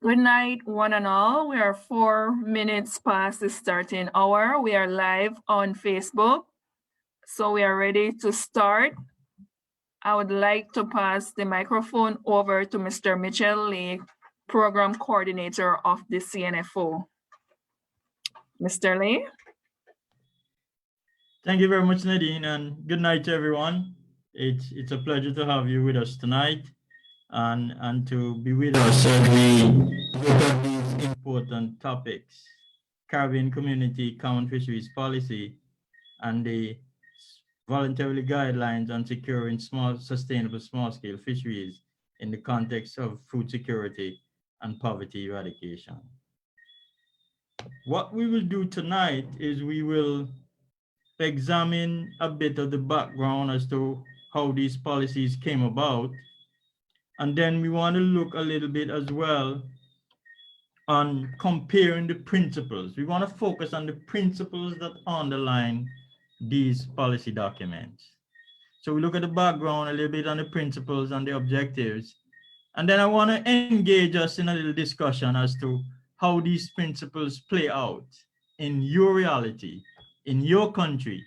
Good night, one and all. We are 4 minutes past the starting hour. We are live on Facebook, so we are ready to start. I would like to pass the microphone over to Mr. Mitchell Lee, Program Coordinator of the CNFO. Mr. Lee? Thank you very much, Nadine, and good night to everyone. It's a pleasure to have you with us tonight and to be with us as we look at these important topics: Caribbean Community Common Fisheries Policy and the voluntary guidelines on securing sustainable small-scale fisheries in the context of food security and poverty eradication. What we will do tonight is we will examine a bit of the background as to how these policies came about. And then we want to look a little bit as well on comparing the principles. We want to focus on the principles that underline these policy documents. So we look at the background, a little bit on the principles and the objectives. And then I want to engage us in a little discussion as to how these principles play out in your reality, in your country,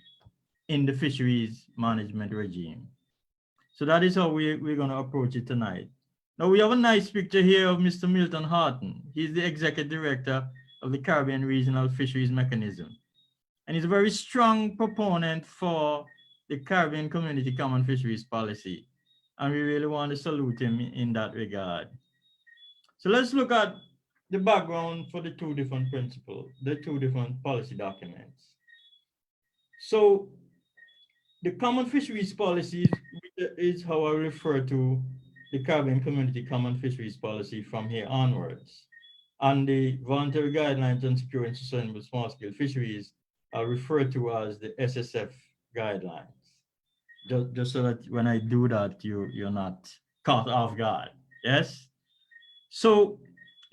in the fisheries management regime. So that is how we're going to approach it tonight. Now we have a nice picture here of Mr. Milton Harton. He's the Executive Director of the Caribbean Regional Fisheries Mechanism. And he's a very strong proponent for the Caribbean Community Common Fisheries Policy. And we really want to salute him in that regard. So let's look at the background for the two different principles, the two different policy documents. So the Common Fisheries Policy is how I refer to the Caribbean Community Common Fisheries Policy from here onwards. And the Voluntary Guidelines on Securing Sustainable Small-Scale Fisheries are referred to as the SSF guidelines. Just so that when I do that, you're not caught off guard, yes? So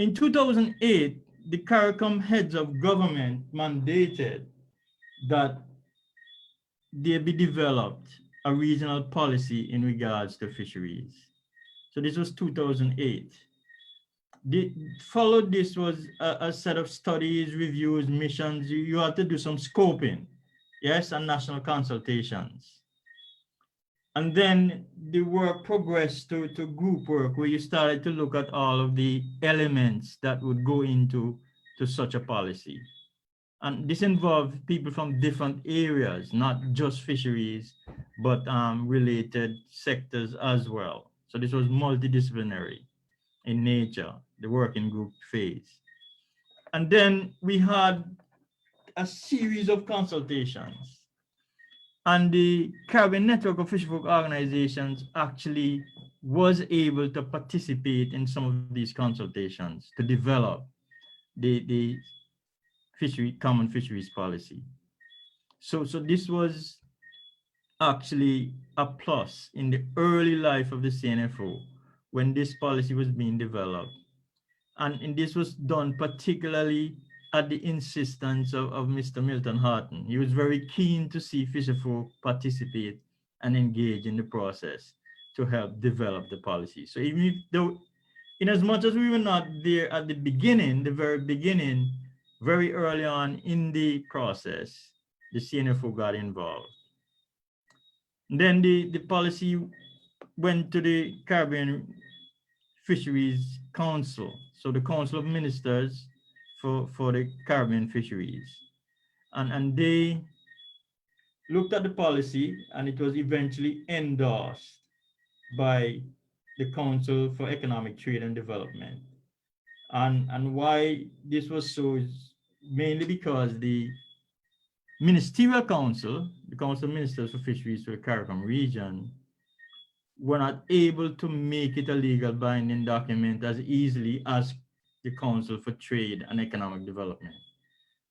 in 2008, the CARICOM heads of government mandated that there be developed a regional policy in regards to fisheries. So this was 2008. Followed this was a set of studies, reviews, missions. You had to do some scoping, yes, and national consultations. And then the work progressed to group work where you started to look at all of the elements that would go into such a policy. And this involved people from different areas, not just fisheries, but related sectors as well. So this was multidisciplinary in nature, the working group phase. And then we had a series of consultations. And the Caribbean Network of Fisherfolk Organizations actually was able to participate in some of these consultations to develop the common fisheries policy. So this was actually a plus in the early life of the CNFO when this policy was being developed. And this was done particularly at the insistence of Mr. Milton Harton. He was very keen to see fisherfolk participate and engage in the process to help develop the policy. So even if, though, in as much as we were not there at the beginning, the very beginning, very early on in the process, the CNFO got involved. And then the policy went to the Caribbean Fisheries Council, so the Council of Ministers for the Caribbean fisheries. And they looked at the policy and it was eventually endorsed by the Council for Economic Trade and Development. And why this was so is mainly because the Ministerial Council, the Council of Ministers for Fisheries for the CARICOM region, were not able to make it a legal binding document as easily as the Council for Trade and Economic Development.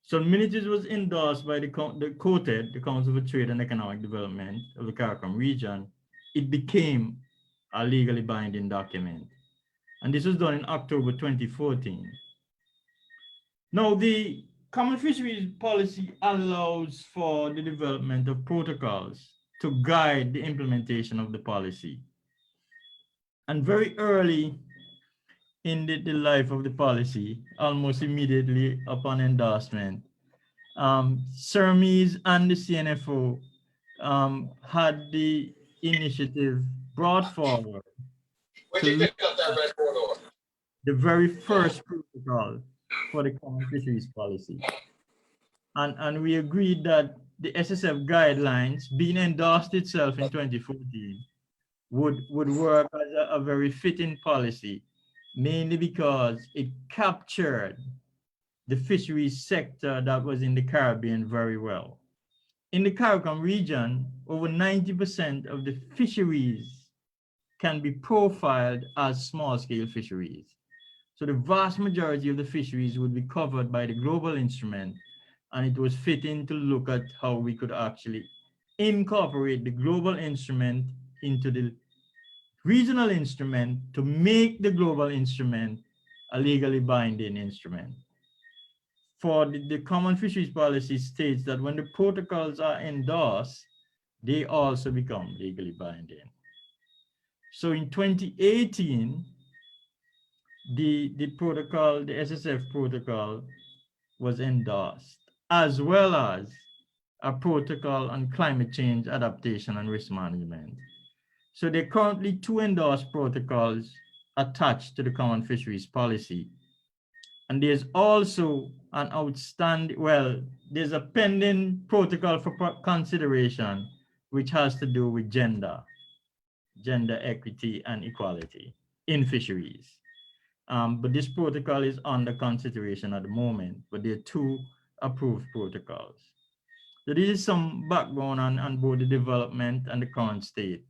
So the minute it was endorsed by the quoted, the Council for Trade and Economic Development of the CARICOM region, it became a legally binding document. And this was done in October 2014. Now, the Common Fisheries Policy allows for the development of protocols to guide the implementation of the policy. And very early ended the life of the policy almost immediately upon endorsement. CERMES and the CNFO had the initiative brought forward to look at the very first protocol for the common fisheries policy. And we agreed that the SSF guidelines, being endorsed itself in 2014, would work as a very fitting policy, mainly because it captured the fisheries sector that was in the Caribbean very well. In the CARICOM region, over 90% of the fisheries can be profiled as small-scale fisheries. So the vast majority of the fisheries would be covered by the global instrument, and it was fitting to look at how we could actually incorporate the global instrument into the regional instrument to make the global instrument a legally binding instrument. For the common fisheries policy states that when the protocols are endorsed, they also become legally binding. So in 2018, the protocol, the SSF protocol was endorsed, as well as a protocol on climate change adaptation and risk management. So there are currently 2 endorsed protocols attached to the common fisheries policy. And there's also an outstanding, well, there's a pending protocol for consideration, which has to do with gender equity and equality in fisheries. But this protocol is under consideration at the moment, but there are 2 approved protocols. So this is some background on both the development and the current state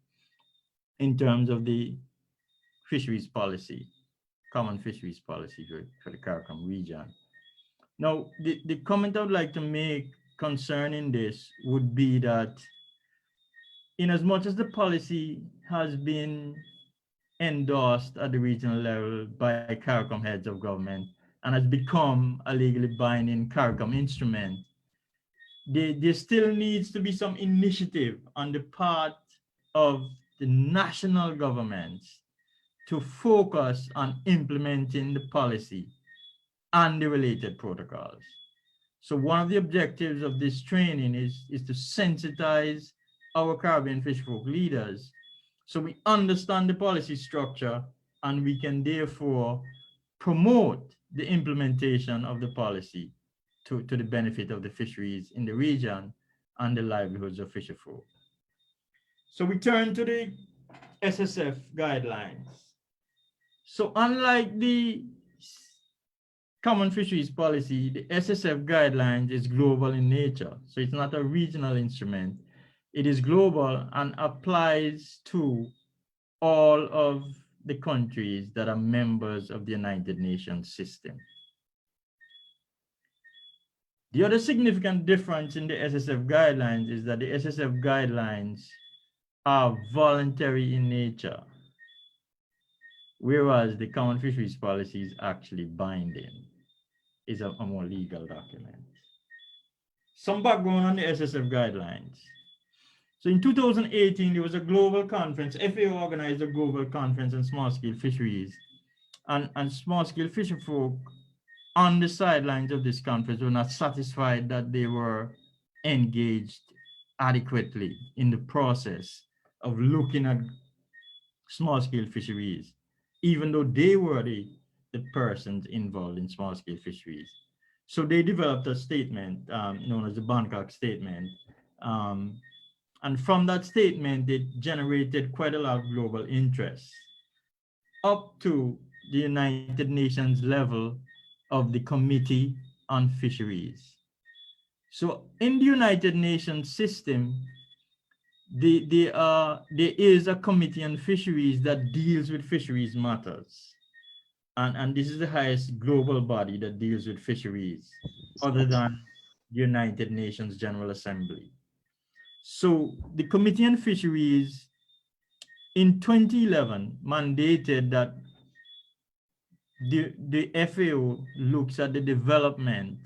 in terms of the fisheries policy, common fisheries policy for the CARICOM region. Now, the comment I would like to make concerning this would be that in as much as the policy has been endorsed at the regional level by CARICOM heads of government and has become a legally binding CARICOM instrument, there still needs to be some initiative on the part of the national governments to focus on implementing the policy and the related protocols. So one of the objectives of this training is to sensitize our Caribbean fisherfolk leaders so we understand the policy structure and we can therefore promote the implementation of the policy to the benefit of the fisheries in the region and the livelihoods of fisherfolk. So we turn to the SSF guidelines. So unlike the common fisheries policy, the SSF guidelines is global in nature. So it's not a regional instrument. It is global and applies to all of the countries that are members of the United Nations system. The other significant difference in the SSF guidelines is that the SSF guidelines are voluntary in nature, whereas the common fisheries policy is actually binding, is a more legal document. Some background on the SSF guidelines. So in 2018, there was a global conference. FAO organized a global conference on small-scale fisheries, and small-scale fisherfolk on the sidelines of this conference were not satisfied that they were engaged adequately in the process of looking at small-scale fisheries, even though they were the persons involved in small-scale fisheries. So they developed a statement known as the Bangkok Statement. And from that statement, it generated quite a lot of global interest, up to the United Nations level of the Committee on Fisheries. So in the United Nations system, there is a Committee on Fisheries that deals with fisheries matters. And this is the highest global body that deals with fisheries, other than the United Nations General Assembly. So the Committee on Fisheries in 2011 mandated that the FAO looks at the development,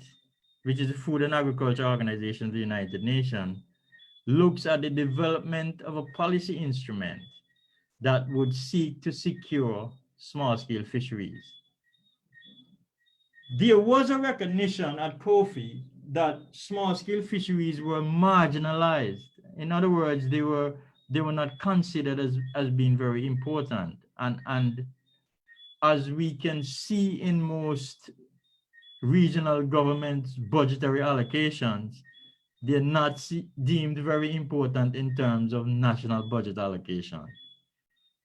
which is the Food and Agriculture Organization of the United Nations, looks at the development of a policy instrument that would seek to secure small-scale fisheries. there was a recognition at Kofi that small-scale fisheries were marginalized. In other words, they were not considered as being very important. And as we can see in most regional governments' budgetary allocations, they're not deemed very important in terms of national budget allocation.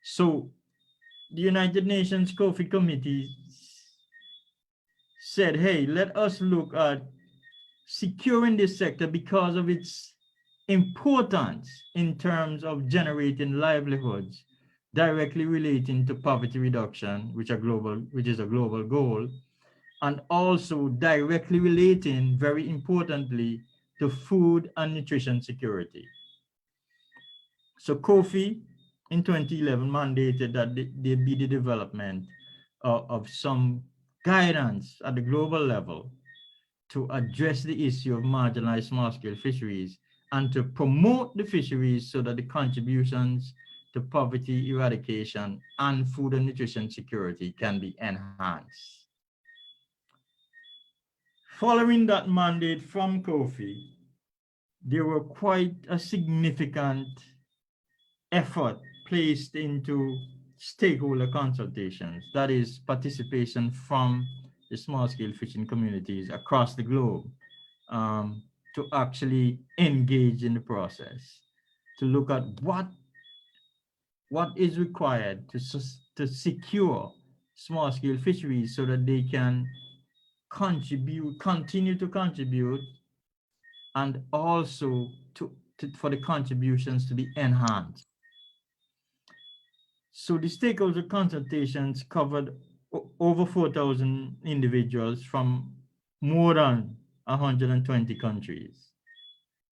So the United Nations Coffee Committee said, hey, let us look at securing this sector because of its importance in terms of generating livelihoods directly relating to poverty reduction, which is a global goal, and also directly relating, very importantly, to food and nutrition security. So Kofi in 2011 mandated that there be the development of some guidance at the global level to address the issue of marginalized small-scale fisheries and to promote the fisheries so that the contributions to poverty eradication and food and nutrition security can be enhanced. Following that mandate from Kofi, there were quite a significant effort placed into stakeholder consultations, that is participation from the small-scale fishing communities across the globe, to actually engage in the process, to look at what is required to secure small-scale fisheries so that they can continue to contribute, and also for the contributions to be enhanced. So the stakeholder consultations covered over 4,000 individuals from more than 120 countries.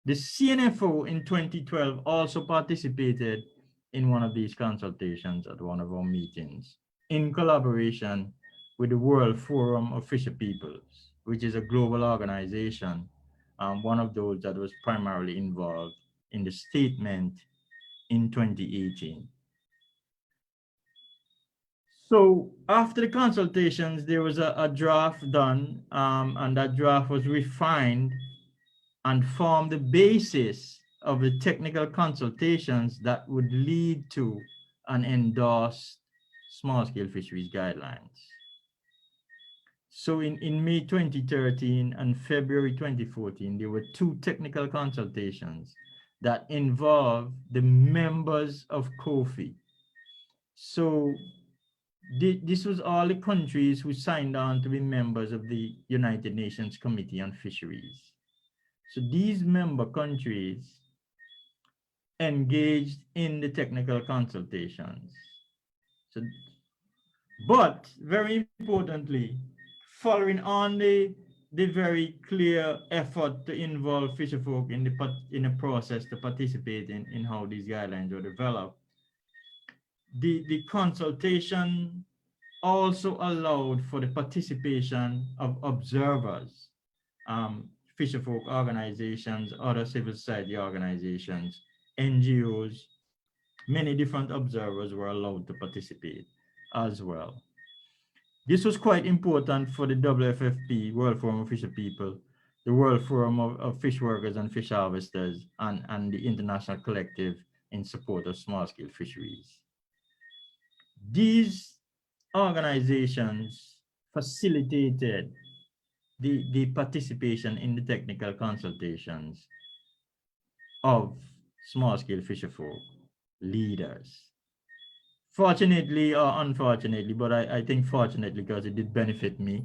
The CNFO in 2012 also participated in one of these consultations at one of our meetings in collaboration with the World Forum of Fisher Peoples, which is a global organization, one of those that was primarily involved in the statement in 2018. So after the consultations, there was a draft done, and that draft was refined and formed the basis of the technical consultations that would lead to an endorsed small-scale fisheries guidelines. So in May 2013 and February 2014, there were two technical consultations that involved the members of COFI. So this was all the countries who signed on to be members of the United Nations Committee on Fisheries. So these member countries engaged in the technical consultations. So, but very importantly, following on the very clear effort to involve fisherfolk in the process to participate in how these guidelines were developed, the consultation also allowed for the participation of observers, fisherfolk organizations, other civil society organizations, NGOs. Many different observers were allowed to participate as well. This was quite important for the WFFP, World Forum of Fisher People, the World Forum of Fish Workers and Fish Harvesters, and the International Collective in support of small-scale fisheries. These organizations facilitated the participation in the technical consultations of small-scale fisherfolk leaders. Fortunately or unfortunately, but I think fortunately because it did benefit me,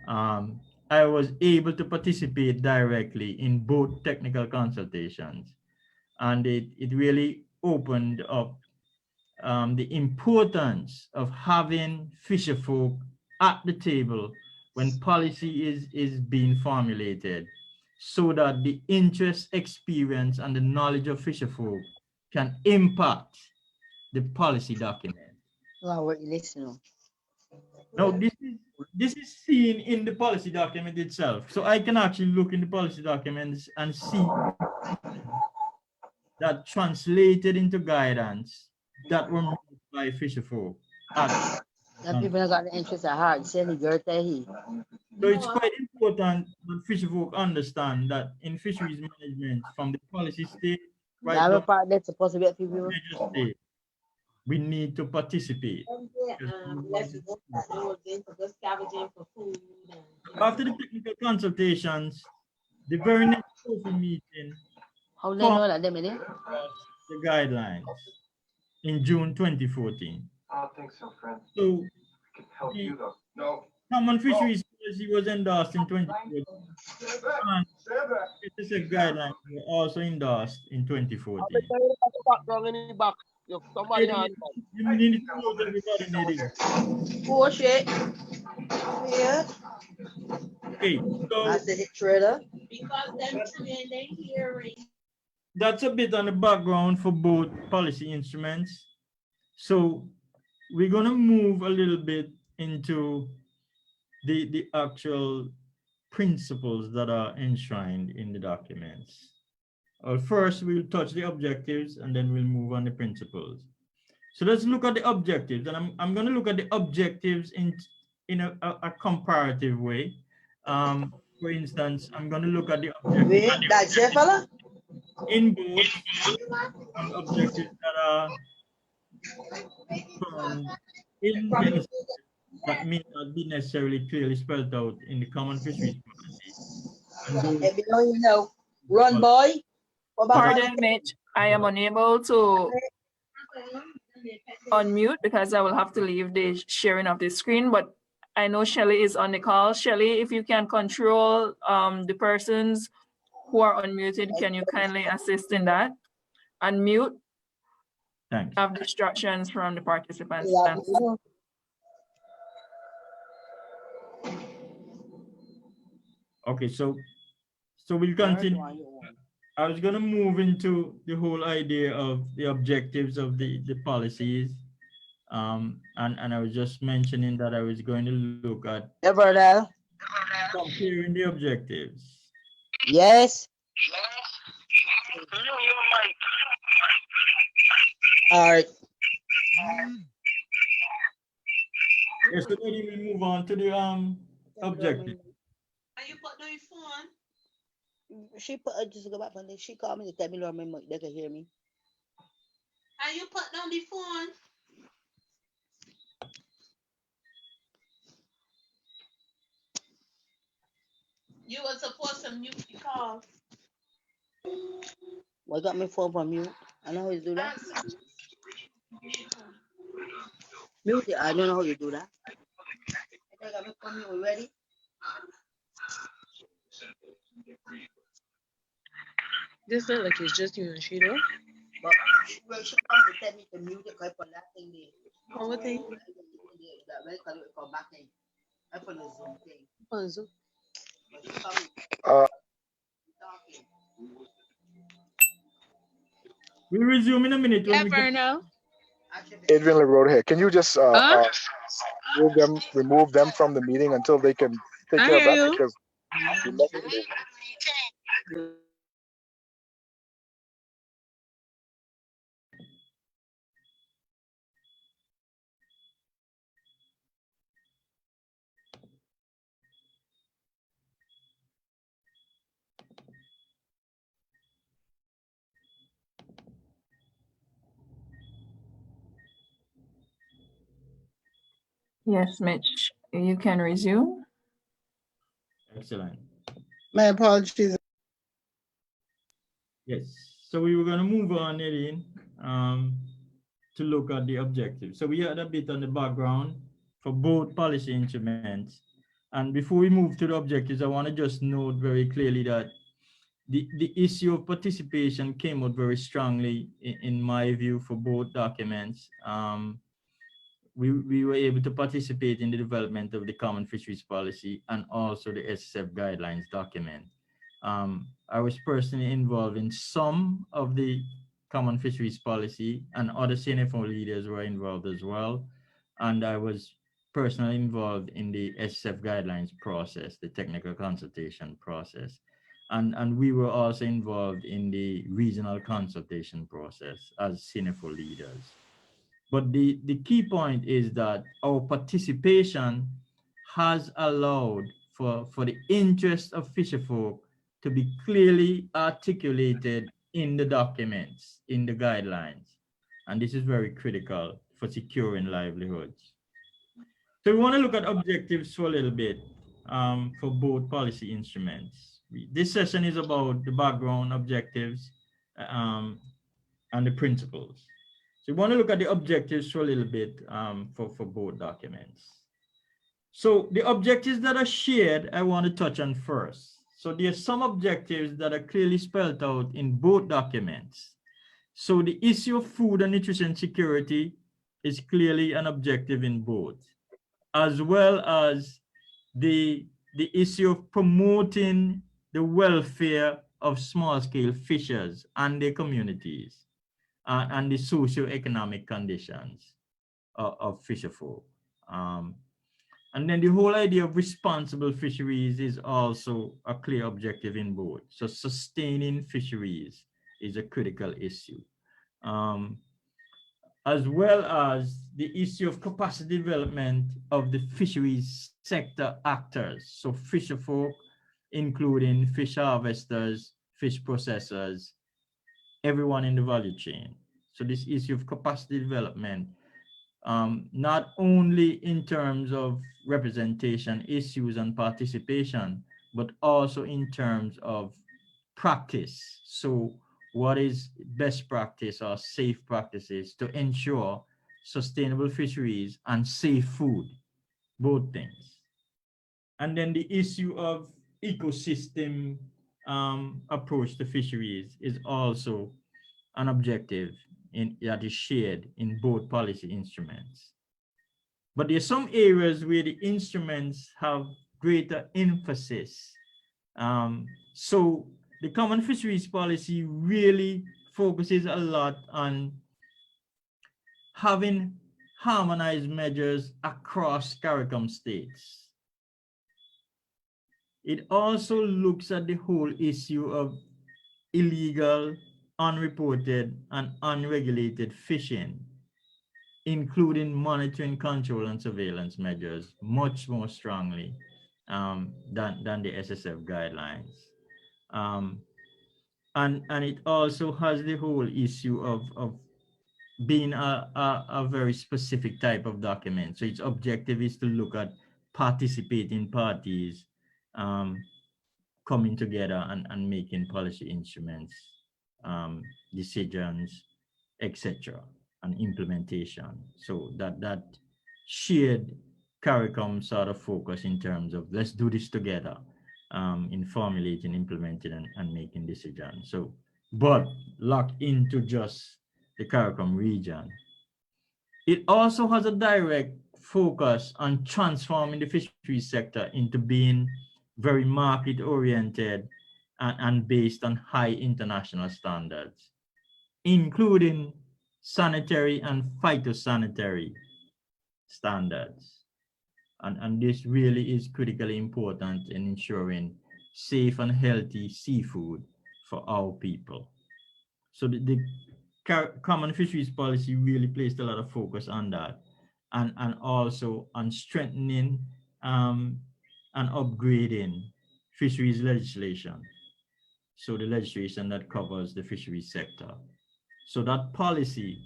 I was able to participate directly in both technical consultations, and it really opened up the importance of having fisherfolk at the table when policy is being formulated, so that the interest, experience, and the knowledge of fisherfolk can impact the policy document. Now we're listening. Now, this is seen in the policy document itself. So I can actually look in the policy documents and see that translated into guidance that were made by fisherfolk at Some people have got the interest at heart. Say he, girl, say he. So it's quite important that fisher folk understand that in fisheries management, from the policy state right Now, down to part that's supposed to be at people. the measure state, we need to participate. because we want to After the technical consultations, the very next trophy meeting How they formed know that them in it? the guidelines in June 2014. I don't think so, friend. So We can help the you though. No. Common Fisheries Policy was endorsed in 2014, Stand back. and Stand back. SSF guidelines were also endorsed in 2014. Somebody Nadine, on. you need to close everybody, Nadine. Oh shit. Yeah. Okay, so I said it trailer. Because them trained in hearing. that's a bit on the background for both policy instruments. So we're gonna move a little bit into the actual principles that are enshrined in the documents. First, we'll touch the objectives and then we'll move on the principles. So let's look at the objectives, and I'm going to look at the objectives in a comparative way. For instance, I'm going to look at the objectives Wait, that's your fella? in both objectives that are found in the SSF that may not be necessarily clearly spelled out in the common fisheries policy. And those, Let me know you know. Run, boy. Pardon, Mitch, I am unable to unmute because I will have to leave the sharing of the screen, but I know Shelley is on the call. Shelley, if you can control the persons who are unmuted, can you kindly assist in that? Unmute. thanks. Have distractions from the participants. Thanks. Okay, so we'll continue. I was gonna move into the whole idea of the objectives of the policies. And I was just mentioning that I was going to look at Everell. comparing the objectives. Yes. All right. Yes, so then we move on to the objective. Are you put on your phone? She put just go back on this. She called me to tell me Lord, they can hear me. Are you put on the phone? You were supposed to mute the call. Well, I got my phone from you. I know how you do that. Mute it. I don't know how you do that. I got my phone. You ready? This look like it's just you and Sheila. But she come to tell me to mute it. I put that thing there. Oh, what thing? That very color for back thing. I put the Zoom thing. On Zoom. But she come Uh, talking. We'll resume in a minute. When we get, Verno. Adrian LeRoy here. Can you just remove them from the meeting until they can take I care of hear that? you. Because Yes, Mitch, you can resume. excellent. My apologies. Yes. So we were going to move on, Nadine, to look at the objectives. So we had a bit on the background for both policy instruments. And before we move to the objectives, I want to just note very clearly that the issue of participation came out very strongly, in my view, for both documents. We were able to participate in the development of the Common Fisheries Policy and also the SSF guidelines document. I was personally involved in some of the Common Fisheries Policy, and other CNFO leaders were involved as well. And I was personally involved in the SSF guidelines process, the technical consultation process. And we were also involved in the regional consultation process as CNFO leaders. But the key point is that our participation has allowed for the interest of fisherfolk to be clearly articulated in the documents, in the guidelines. And this is very critical for securing livelihoods. So we want to look at objectives for a little bit for both policy instruments. This session is about the background objectives and the principles. So we want to look at the objectives for a little bit for both documents. So the objectives that are shared, I want to touch on first. So there are some objectives that are clearly spelled out in both documents. So the issue of food and nutrition security is clearly an objective in both, as well as the issue of promoting the welfare of small-scale fishers and their communities and the socio-economic conditions of fisherfolk. And then the whole idea of responsible fisheries is also a clear objective in both. So sustaining fisheries is a critical issue. As well as the issue of capacity development of the fisheries sector actors. So fisherfolk, including fish harvesters, fish processors, everyone in the value chain. So this issue of capacity development, not only in terms of representation issues and participation, but also in terms of practice. So what is best practice or safe practices to ensure sustainable fisheries and safe food, both things. And then the issue of ecosystem approach to fisheries is also an objective that is shared in both policy instruments. But there are some areas where the instruments have greater emphasis. So the Common Fisheries Policy really focuses a lot on having harmonized measures across CARICOM states. It also looks at the whole issue of illegal, unreported, and unregulated fishing, including monitoring, control, and surveillance measures much more strongly than the SSF guidelines. And it also has the whole issue of being a very specific type of document. So its objective is to look at participating parties coming together and making policy instruments, decisions, etc., and implementation. So that shared CARICOM sort of focus in terms of let's do this together in formulating, implementing, and making decisions. So, but locked into just the CARICOM region. It also has a direct focus on transforming the fisheries sector into being very market oriented and based on high international standards, including sanitary and phytosanitary standards. And this really is critically important in ensuring safe and healthy seafood for our people. So the Common Fisheries Policy really placed a lot of focus on that, and also on strengthening and upgrading fisheries legislation. So the legislation that covers the fisheries sector. So that policy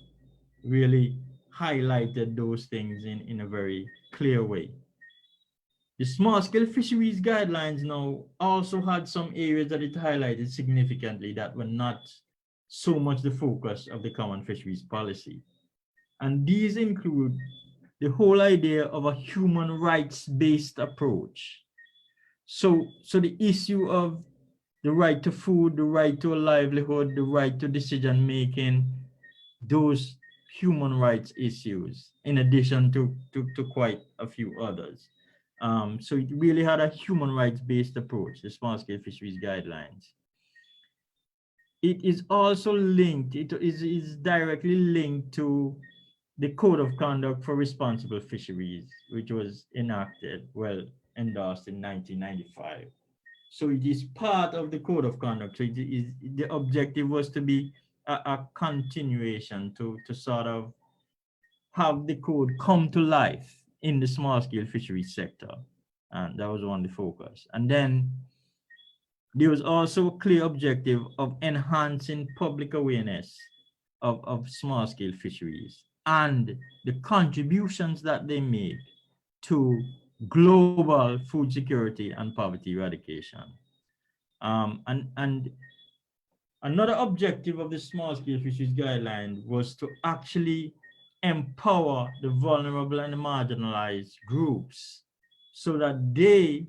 really highlighted those things in a very clear way. The small-scale fisheries guidelines now also had some areas that it highlighted significantly that were not so much the focus of the Common Fisheries Policy. And these include the whole idea of a human rights-based approach. So the issue of the right to food, the right to a livelihood, the right to decision-making, those human rights issues, in addition to quite a few others. So it really had a human rights-based approach, the small-scale fisheries guidelines. It is also linked, it is directly linked to the Code of Conduct for Responsible Fisheries, which was endorsed in 1995. So it is part of the Code of Conduct. So the objective was to be a continuation to sort of have the code come to life in the small scale fisheries sector. And that was one of the focus. And then there was also a clear objective of enhancing public awareness of small scale fisheries and the contributions that they make to global food security and poverty eradication. And another objective of the small scale fisheries guideline was to actually empower the vulnerable and the marginalized groups so that they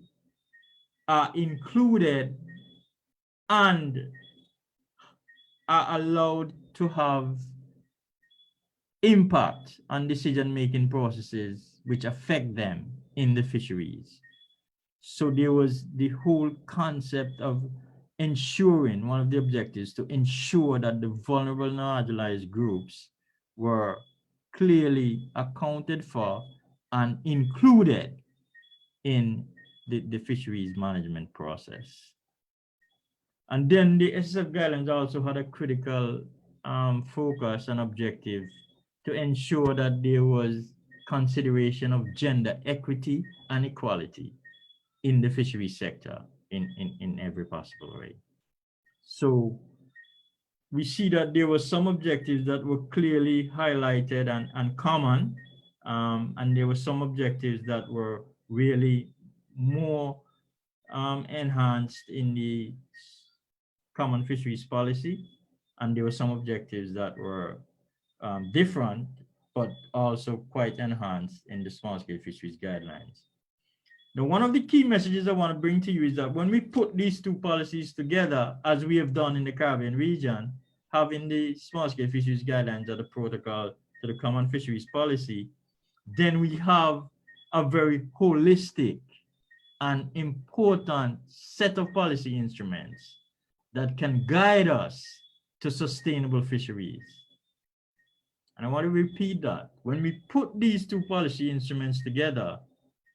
are included and are allowed to have impact on decision-making processes which affect them in the fisheries. So there was the whole concept of ensuring, one of the objectives, to ensure that the vulnerable and marginalized groups were clearly accounted for and included in the fisheries management process. And then the SSF guidelines also had a critical focus and objective to ensure that there was consideration of gender equity and equality in the fisheries sector in every possible way. So we see that there were some objectives that were clearly highlighted and common, and there were some objectives that were really more enhanced in the common fisheries policy, and there were some objectives that were different, but also quite enhanced in the small scale fisheries guidelines. Now, one of the key messages I want to bring to you is that when we put these two policies together, as we have done in the Caribbean region, having the small scale fisheries guidelines as a protocol to the common fisheries policy, then we have a very holistic and important set of policy instruments that can guide us to sustainable fisheries. And I want to repeat that. When we put these two policy instruments together,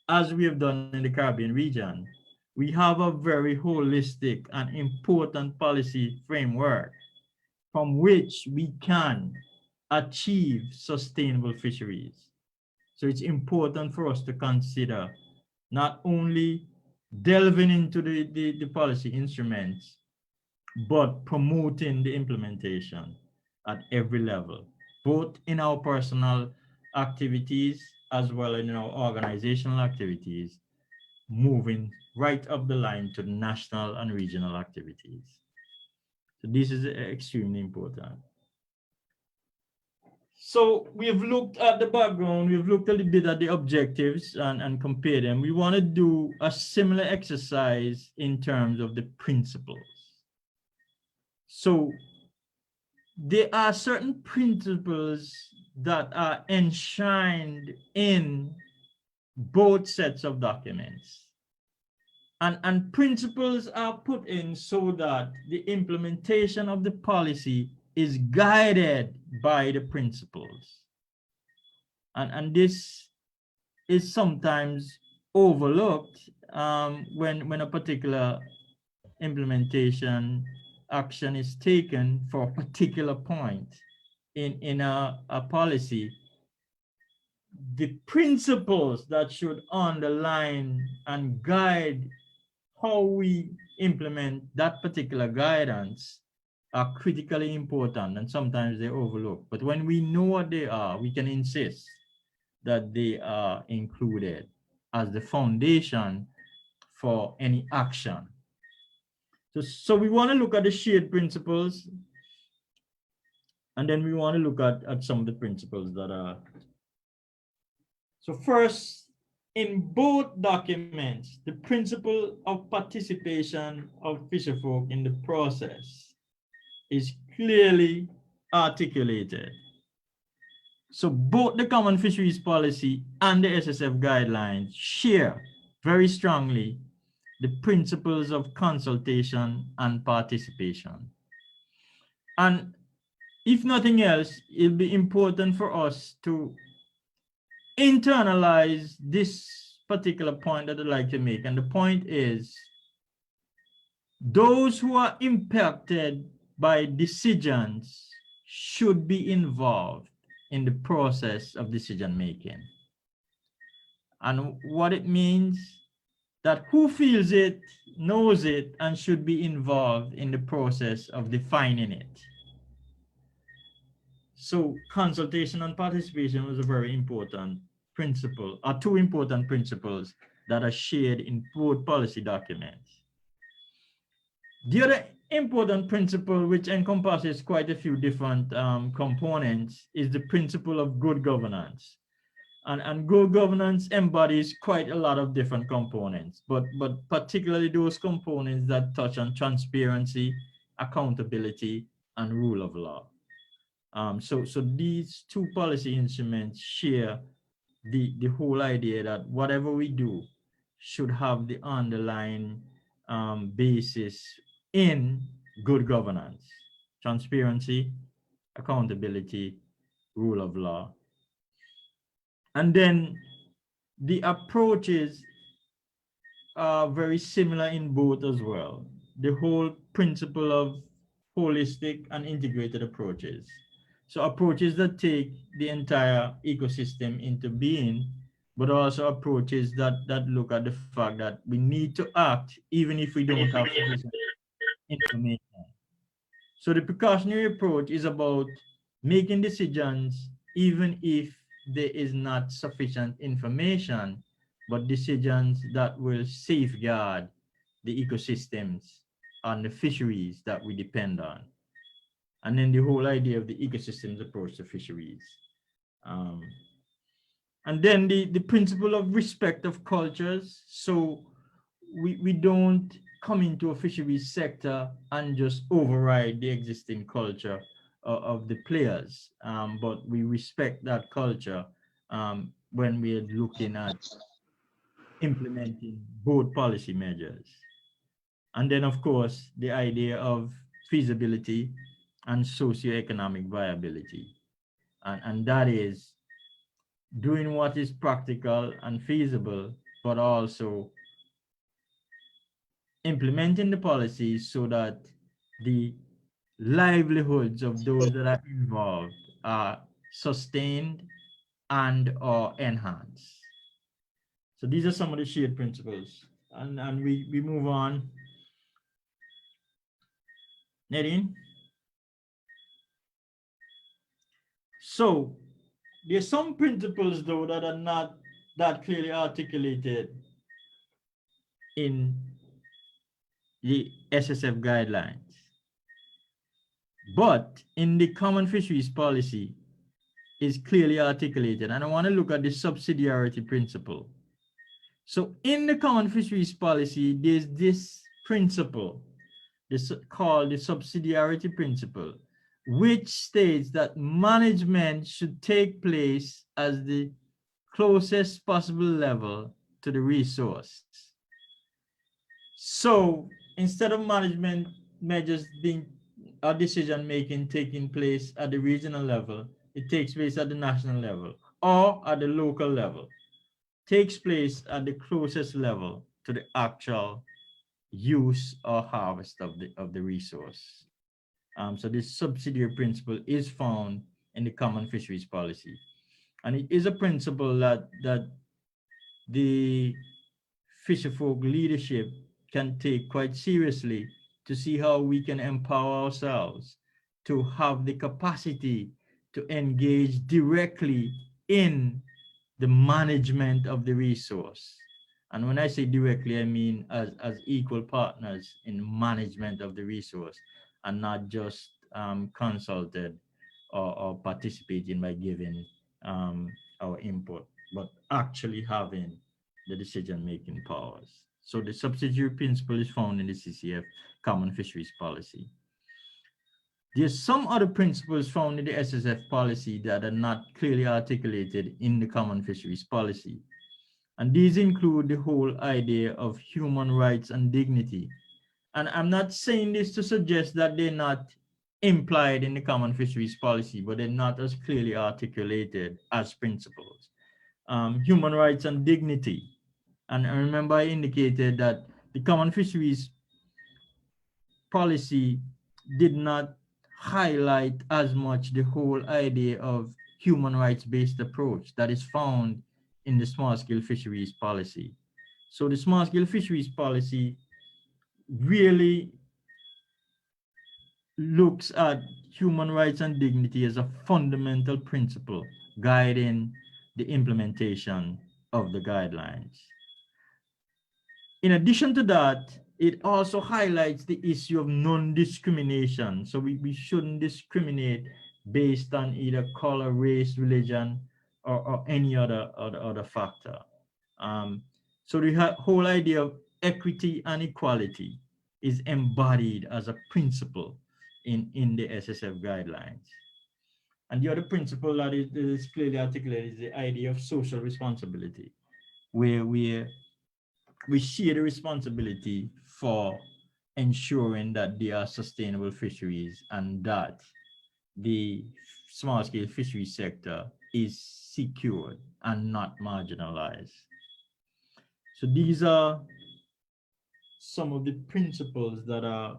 as we have done in the Caribbean region, we have a very holistic and important policy framework from which we can achieve sustainable fisheries. So it's important for us to consider not only delving into the policy instruments, but promoting the implementation at every level, both in our personal activities as well as in our organizational activities, moving right up the line to national and regional activities. So this is extremely important. So we've looked at the background, we've looked a little bit at the objectives and compared them. We want to do a similar exercise in terms of the principles. So there are certain principles that are enshrined in both sets of documents. And principles are put in so that the implementation of the policy is guided by the principles. And this is sometimes overlooked when a particular implementation action is taken for a particular point in a policy. The principles that should underline and guide how we implement that particular guidance are critically important, and sometimes they're overlooked. But when we know what they are, we can insist that they are included as the foundation for any action. So we want to look at the shared principles, and then we want to look at some of the principles that are. So first, in both documents, the principle of participation of fisherfolk in the process is clearly articulated. So both the Common Fisheries Policy and the SSF guidelines share very strongly the principles of consultation and participation. And if nothing else, it'll be important for us to internalize this particular point that I'd like to make. And the point is, those who are impacted by decisions should be involved in the process of decision making. And what it means, that who feels it, knows it, and should be involved in the process of defining it. So consultation and participation was a very important principle, or two important principles that are shared in both policy documents. The other important principle, which encompasses quite a few different components, is the principle of good governance. And good governance embodies quite a lot of different components, but particularly those components that touch on transparency, accountability, and rule of law. So these two policy instruments share the whole idea that whatever we do should have the underlying basis in good governance, transparency, accountability, rule of law. And then the approaches are very similar in both as well. The whole principle of holistic and integrated approaches. So approaches that take the entire ecosystem into being, but also approaches that look at the fact that we need to act even if we don't have sufficient information. So the precautionary approach is about making decisions even if there is not sufficient information, but decisions that will safeguard the ecosystems and the fisheries that we depend on. And then the whole idea of the ecosystems approach to fisheries. And then the principle of respect of cultures. So we don't come into a fisheries sector and just override the existing culture of the players, but we respect that culture when we're looking at implementing both policy measures. And then, of course, the idea of feasibility and socioeconomic viability. And that is doing what is practical and feasible, but also implementing the policies so that the livelihoods of those that are involved are sustained and or enhanced. So these are some of the shared principles. And we move on. Nadine? So there's some principles though that are not that clearly articulated in the SSF guidelines. But in the common fisheries policy is clearly articulated. And I want to look at the subsidiarity principle. So in the common fisheries policy, there's this principle, this called the subsidiarity principle, which states that management should take place as the closest possible level to the resource. So instead of management measures being or decision making taking place at the regional level, it takes place at the national level or at the local level. Takes place at the closest level to the actual use or harvest of the resource. So this subsidiary principle is found in the common fisheries policy. And it is a principle that the fisherfolk leadership can take quite seriously to see how we can empower ourselves to have the capacity to engage directly in the management of the resource. And when I say directly, I mean as equal partners in management of the resource and not just consulted or participating by giving our input, but actually having the decision-making powers. So the subsidiary principle is found in the CCF Common Fisheries Policy. There's some other principles found in the SSF policy that are not clearly articulated in the Common Fisheries Policy. And these include the whole idea of human rights and dignity. And I'm not saying this to suggest that they're not implied in the Common Fisheries Policy, but they're not as clearly articulated as principles. Human rights and dignity. And I remember I indicated that the Common Fisheries Policy did not highlight as much the whole idea of human rights-based approach that is found in the small-scale fisheries policy. So the small-scale fisheries policy really looks at human rights and dignity as a fundamental principle guiding the implementation of the guidelines. In addition to that, it also highlights the issue of non-discrimination. So we shouldn't discriminate based on either color, race, religion, or any other factor. So the whole idea of equity and equality is embodied as a principle in the SSF guidelines. And the other principle that is clearly articulated is the idea of social responsibility, where we share the responsibility for ensuring that there are sustainable fisheries and that the small-scale fisheries sector is secured and not marginalized. So these are some of the principles that are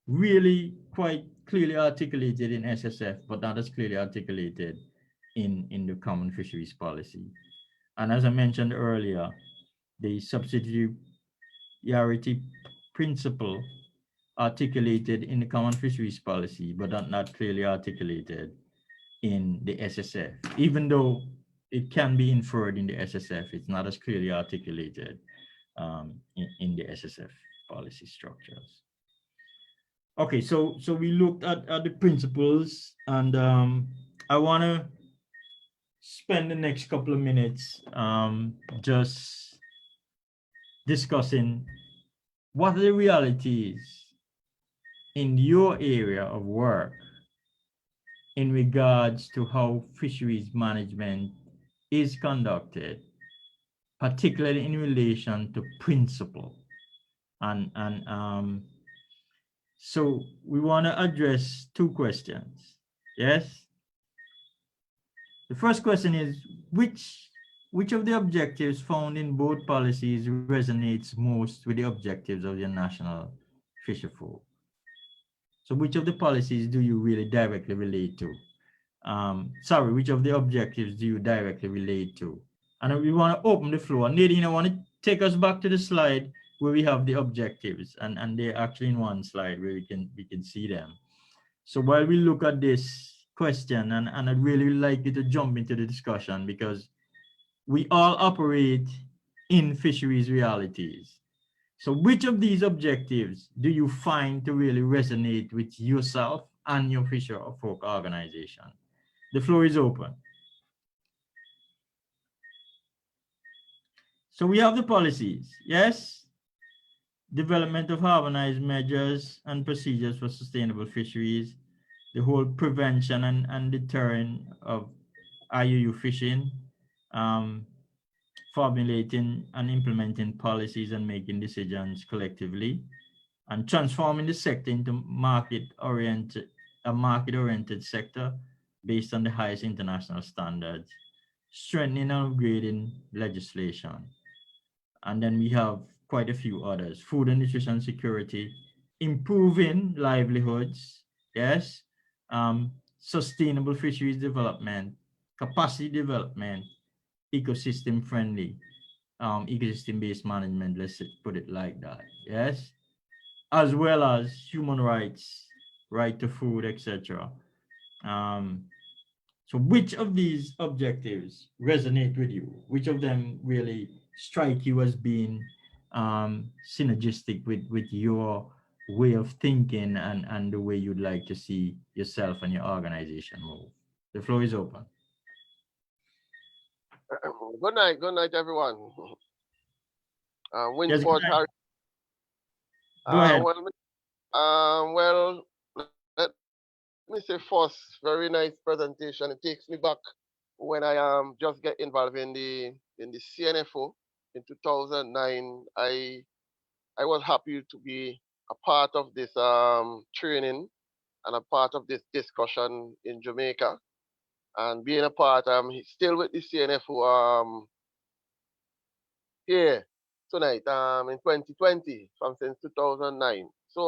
really quite clearly articulated in SSF, but not as clearly articulated in the Common Fisheries Policy. And as I mentioned earlier, the subsidiarity principle articulated in the Common Fisheries Policy, but not clearly articulated in the SSF. Even though it can be inferred in the SSF, it's not as clearly articulated in the SSF policy structures. Okay, so we looked at the principles, and I want to spend the next couple of minutes just discussing what are the realities in your area of work in regards to how fisheries management is conducted, particularly in relation to principle. So we want to address two questions. Yes. The first question is, which of the objectives found in both policies resonates most with the objectives of your national fisherfolk? So which of the policies do you really directly relate to? Which of the objectives do you directly relate to? And we want to open the floor. Nadine, I want to take us back to the slide where we have the objectives, and they're actually in one slide where we can see them. So while we look at this question, and I'd really like you to jump into the discussion, because we all operate in fisheries realities. So which of these objectives do you find to really resonate with yourself and your fisherfolk organization? The floor is open. So we have the policies, yes? Development of harmonized measures and procedures for sustainable fisheries, the whole prevention and deterring of IUU fishing, formulating and implementing policies and making decisions collectively, and transforming the sector into a market-oriented sector based on the highest international standards, strengthening and upgrading legislation. And then we have quite a few others: food and nutrition security, improving livelihoods, yes, sustainable fisheries development, capacity development, ecosystem friendly, ecosystem-based management, let's put it like that, yes, as well as human rights, right to food, etc. So which of these objectives resonate with you? Which of them really strike you as being synergistic with your way of thinking and the way you'd like to see yourself and your organization move? The floor is open. Good night, everyone. Yes, Winford Harris. go ahead. Well, let me say first, very nice presentation. It takes me back when I just get involved in the CNFO in 2009. I was happy to be a part of this training and a part of this discussion in Jamaica, and being a part. I'm still with the CNFO here tonight in 2020 from since 2009. So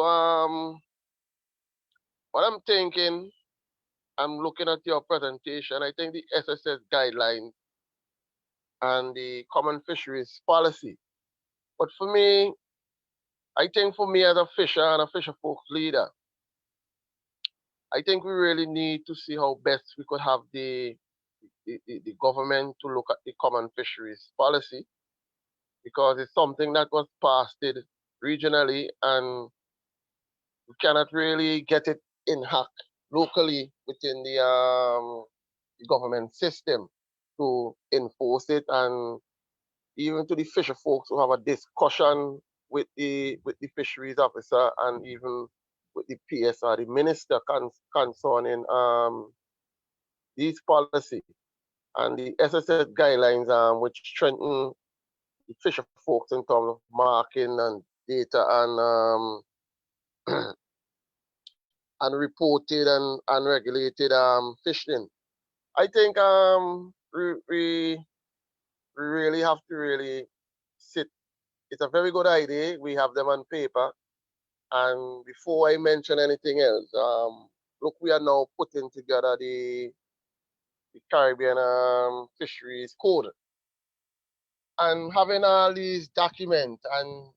what I'm thinking I'm looking at your presentation. I think the SSS guidelines and the common fisheries policy. But for me, I think for me as a fisher and a fisher folks leader, I think we really need to see how best we could have the government to look at the common fisheries policy, because it's something that was passed regionally and we cannot really get it in hack locally within the government system to enforce it, and even to the fisher folks who have a discussion with the fisheries officer and even with the PSR, the minister concerning these policy and the SSS guidelines, which strengthen the fisher folks in terms of marking and data and unreported and unregulated fishing. I think we really have to really sit. It's a very good idea. We have them on paper. And before I mention anything else, look, we are now putting together the Caribbean Fisheries Code. And having all these documents and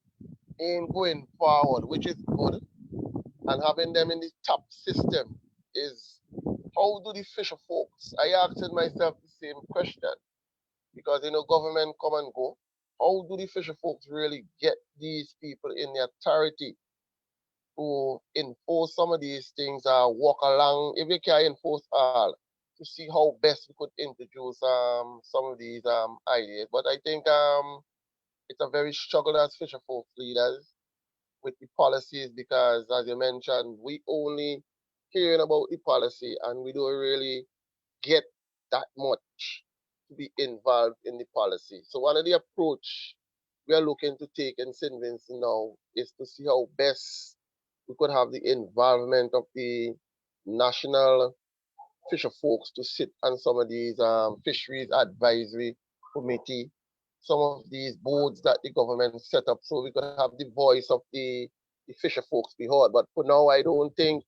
in going forward, which is good, and having them in the top system is, how do the fisher folks? I asked myself the same question, because government come and go. How do the fisher folks really get these people in the authority to enforce some of these things, walk along, if you can enforce all, to see how best we could introduce some of these ideas. But I think it's a very struggle as fisher folks leaders with the policies, because as you mentioned, we only hearing about the policy and we don't really get that much to be involved in the policy. So one of the approach we are looking to take in St. Vincent now is to see how best we could have the involvement of the national fisher folks to sit on some of these fisheries advisory committee, some of these boards that the government set up, so we could have the voice of the fisher folks be heard. But for now, I don't think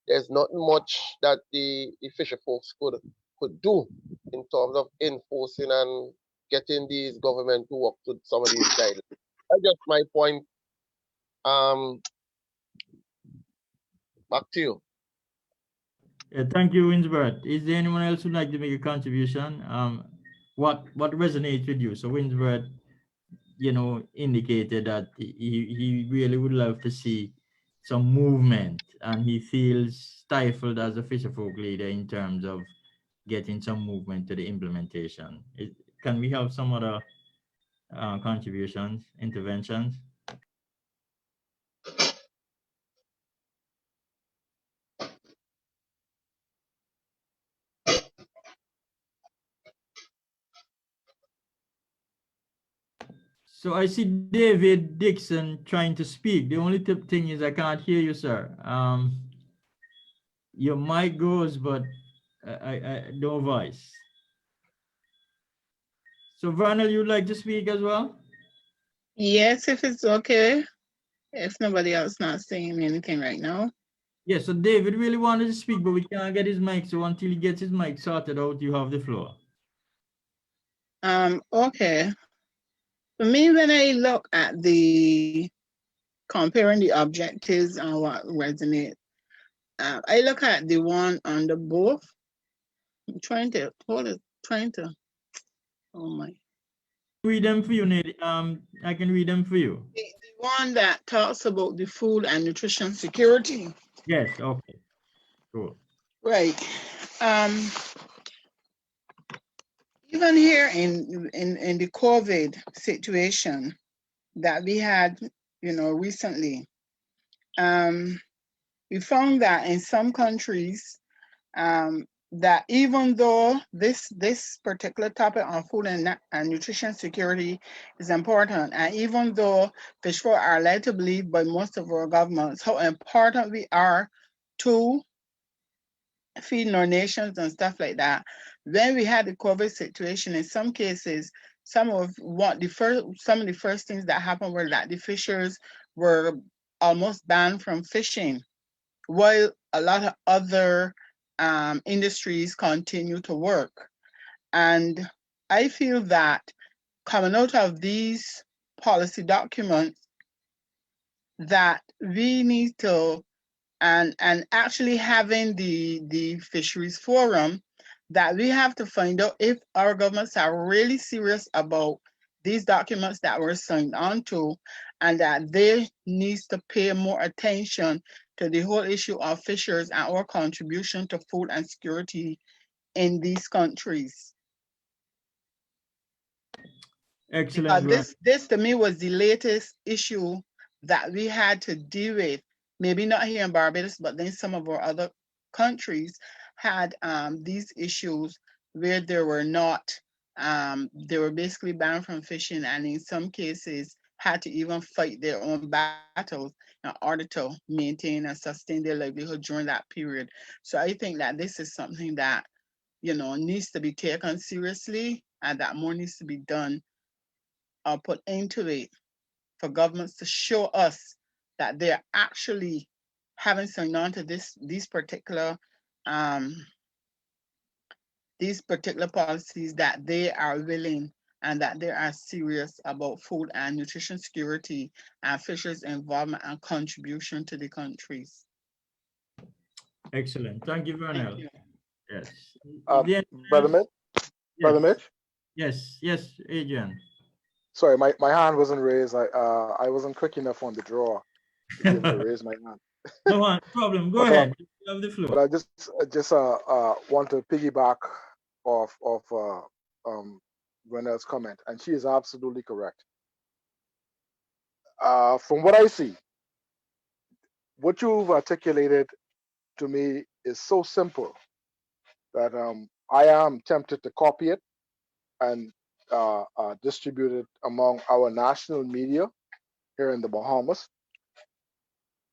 there's not much that the fisher folks could do in terms of enforcing and getting these government to work to some of these guidelines. That's just my point. Back to you. Thank you, Winsbert. Is there anyone else who'd like to make a contribution? What resonates with you? So Winsbert, indicated that he really would love to see some movement, and he feels stifled as a fisherfolk leader in terms of getting some movement to the implementation. Can we have some other contributions, interventions? So I see David Dixon trying to speak. The only thing is I can't hear you, sir. Your mic goes, but no voice. So Vernal, you'd like to speak as well? Yes, if it's okay. If nobody else not saying anything right now. Yeah, so David really wanted to speak, but we can't get his mic. So until he gets his mic sorted out, you have the floor. Okay. For me, when I look at the comparing the objectives and what resonate, I look at the one under both. I'm trying to oh my. Read them for you, Nate. I can read them for you. The one that talks about the food and nutrition security. Yes, okay. Cool. Right. Even here in the COVID situation that we had, recently, we found that in some countries, that even though this particular topic on food and nutrition security is important, and even though fish folk are led to believe by most of our governments how important we are to feeding our nations and stuff like that, when we had the COVID situation, in some cases, some of the first things that happened were that the fishers were almost banned from fishing, while a lot of other industries continue to work. And I feel that coming out of these policy documents, that we need to, and actually having the fisheries forum, that we have to find out if our governments are really serious about these documents that we're signed on to, and that they needs to pay more attention to the whole issue of fisheries and our contribution to food and security in these countries. Excellent. Because this to me was the latest issue that we had to deal with. Maybe not here in Barbados, but then some of our other countries had these issues where they were not, they were basically banned from fishing, and in some cases had to even fight their own battles in order to maintain and sustain their livelihood during that period. So I think that this is something that, you know, needs to be taken seriously, and that more needs to be done or put into it for governments to show us that they're actually having signed on to these particular policies, that they are willing and that they are serious about food and nutrition security and fisheries involvement and contribution to the countries. Excellent. Thank you, Thank Vernell. you. Yes. Brother Yes. Mitch, Brother Yes. Mitch. Yes. Yes, Adrian. Sorry, my hand wasn't raised. I wasn't quick enough on the draw to be able to raise my hand. No problem. Go But ahead. You have the but floor. I just want to piggyback off Renel's comment, and she is absolutely correct. From what I see, what you've articulated to me is so simple that I am tempted to copy it and distribute it among our national media here in the Bahamas,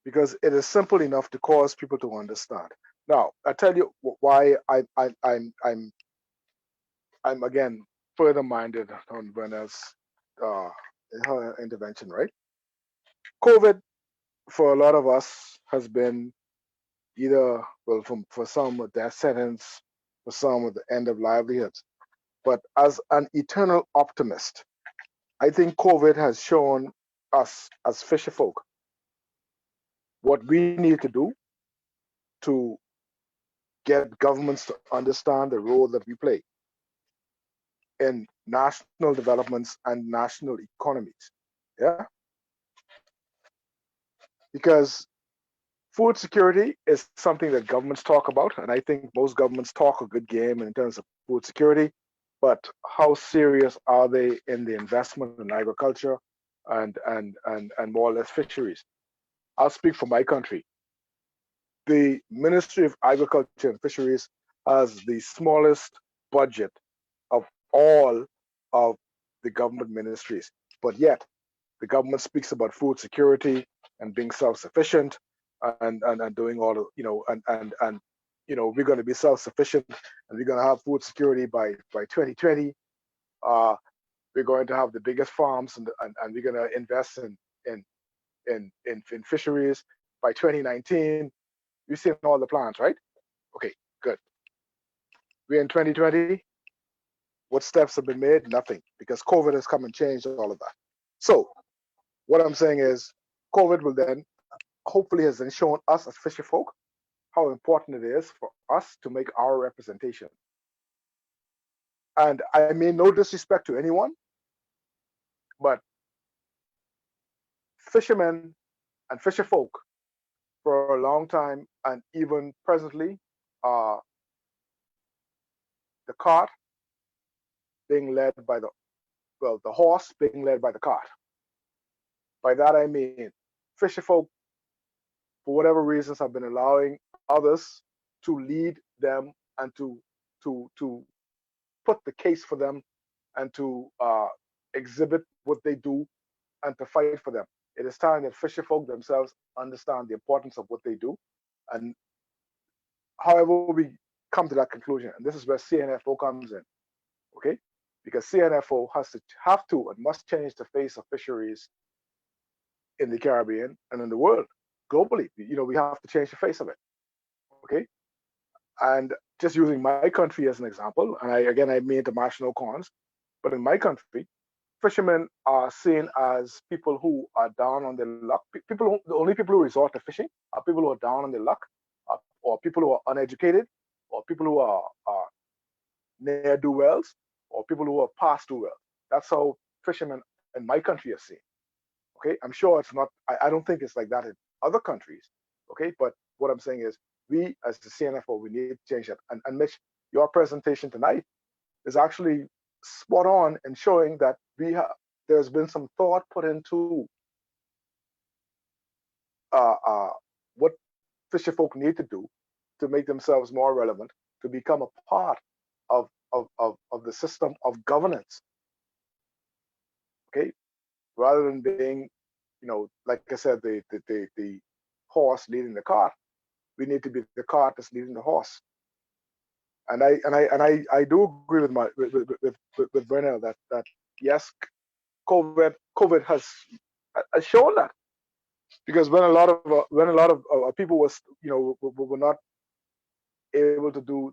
because it is simple enough to cause people to understand. Now, I tell you why I'm again further minded on Brenna's uh, her intervention. Right, COVID for a lot of us has been either, well, for some a death sentence, for some at the end of livelihoods. But as an eternal optimist, I think COVID has shown us as fisher folk what we need to do to get governments to understand the role that we play in national developments and national economies. Yeah, because food security is something that governments talk about, and I think most governments talk a good game in terms of food security, but how serious are they in the investment in agriculture and more or less fisheries? I'll speak for my country. The Ministry of Agriculture and Fisheries has the smallest budget of all of the government ministries, but yet the government speaks about food security and being self-sufficient and doing all of, we're going to be self-sufficient and we're going to have food security by 2020. We're going to have the biggest farms and we're going to invest in fisheries by 2019. You've seen all the plans, right? Okay, good. We're in 2020. What steps have been made? Nothing, because COVID has come and changed all of that. So what I'm saying is COVID will then hopefully has then shown us as fisher folk how important it is for us to make our representation. And I mean no disrespect to anyone, but fishermen and fisher folk for a long time and even presently are the cart being led by the horse being led by the cart. By that I mean fisher folk, for whatever reasons, have been allowing others to lead them and to put the case for them and to exhibit what they do and to fight for them. It is time that fisher folk themselves understand the importance of what they do. And however we come to that conclusion, and this is where CNFO comes in, okay? Because CNFO have to and must change the face of fisheries in the Caribbean and in the world globally. We have to change the face of it, okay? And just using my country as an example, and I mean international cons, but in my country, fishermen are seen as people who are down on their luck. The only people who resort to fishing are people who are down on their luck, or people who are uneducated, or people who are ne'er do wells, or people who are past do well. That's how fishermen in my country are seen. Okay, I'm sure it's not. I don't think it's like that in other countries. Okay, but what I'm saying is, we as the CNFO, we need to change that. And Mitch, your presentation tonight is actually spot on in showing that there's been some thought put into what fisher folk need to do to make themselves more relevant, to become a part of the system of governance. Okay, rather than being, like I said, the horse leading the cart, we need to be the cart that's leading the horse. And I do agree with Bernal that yes, COVID has shown that, because when a lot of people was were not able to do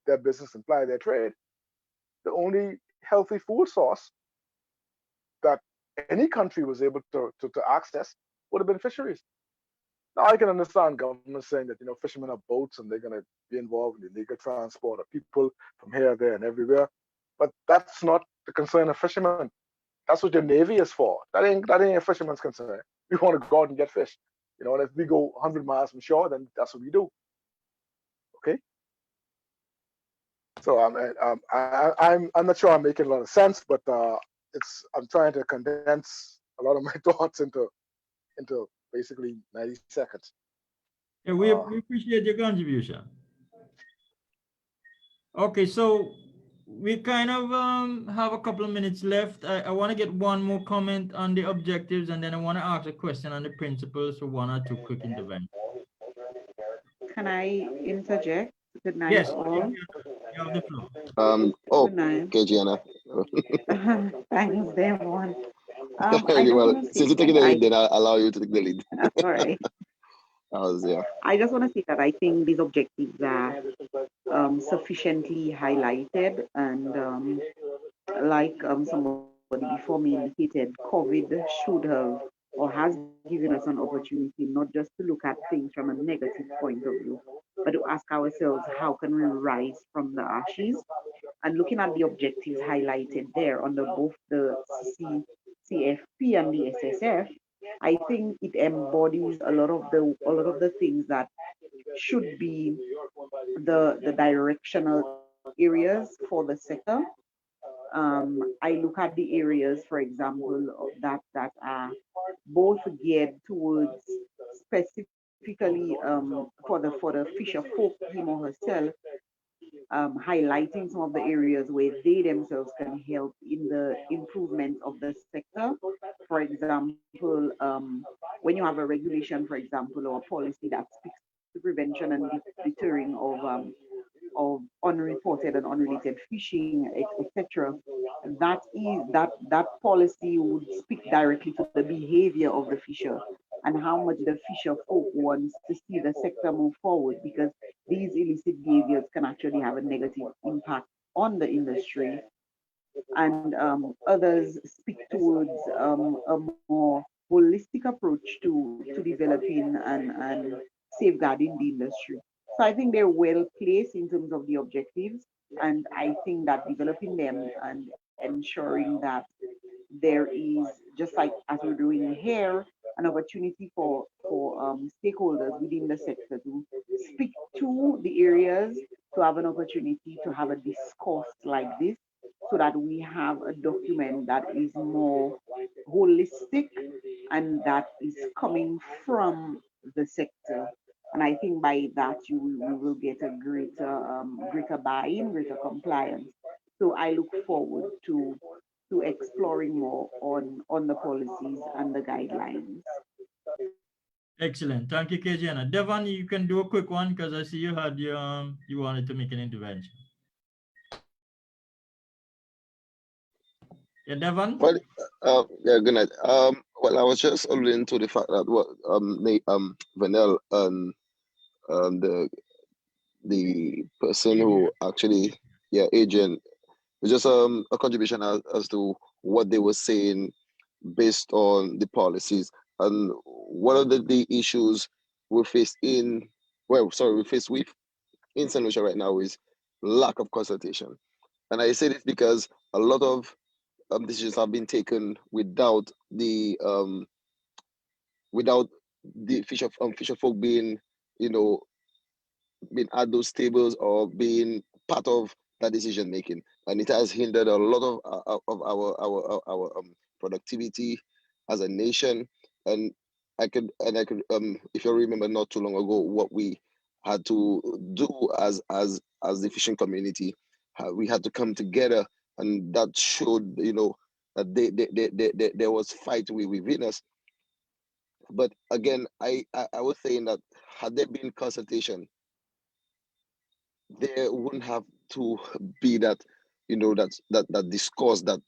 their business and ply their trade, the only healthy food source that any country was able to access would have been fisheries. Now I can understand government saying that fishermen have boats and they're going to be involved in the illegal transport of people from here, there, and everywhere, but that's not the concern of fishermen. That's what your navy is for. That ain't a fisherman's concern. We want to go out and get fish, and if we go 100 miles from shore, then that's what we do. Okay. So I'm not sure I'm making a lot of sense, but I'm trying to condense a lot of my thoughts into basically 90 seconds. Yeah, we appreciate your contribution. Okay, so we kind of have a couple of minutes left. I want to get one more comment on the objectives, and then I want to ask a question on the principles for one or two quick interventions. Can I interject? Good night, Yes, all. you have the floor. Good night. Okay, Gianna. Thanks, everyone. Well, since you take the lead, then I'll allow you to take the lead. That's all right. I just want to say that I think these objectives are sufficiently highlighted, and like somebody before me indicated, COVID should have or has given us an opportunity not just to look at things from a negative point of view, but to ask ourselves how can we rise from the ashes. And looking at the objectives highlighted there under both the CCCFP and the SSF, I think it embodies a lot of the things that should be the directional areas for the sector. I look at the areas, for example, that are both geared towards specifically for the fisher folk, him or herself, highlighting some of the areas where they themselves can help in the improvement of the sector. For example, when you have a regulation, for example, or a policy that speaks to prevention and deterring of unreported and unrelated fishing, etc. That policy would speak directly to the behavior of the fisher and how much the fisher folk wants to see the sector move forward, because these illicit behaviors can actually have a negative impact on the industry. And others speak towards a more holistic approach to developing and safeguarding the industry. So I think they're well placed in terms of the objectives, and I think that developing them and ensuring that there is, just like as we're doing here, an opportunity for stakeholders within the sector to speak to the areas, to have an opportunity to have a discourse like this, so that we have a document that is more holistic and that is coming from the sector. And I think by that we will get a greater buy-in, greater compliance. So I look forward to exploring more on the policies and the guidelines. Excellent. Thank you, Kejiana. Devon, you can do a quick one because I see you had you wanted to make an intervention. Yeah, Devon? Well, yeah, good night. Well, I was just alluding to the fact that what Vanel and the the person who actually, yeah, Adrian, just a contribution as to what they were saying based on the policies. And one of the issues we face in, well, sorry, we face with in St. Lucia right now is lack of consultation. And I say this because a lot of decisions have been taken without the fisher folk being, you know, being at those tables or being part of that decision making, and it has hindered a lot of our productivity as a nation. And I could if you remember not too long ago what we had to do as the fishing community, we had to come together, and that showed, you know, that there was fight within us. But again, I was saying that had there been consultation, there wouldn't have to be that, you know, that discourse, that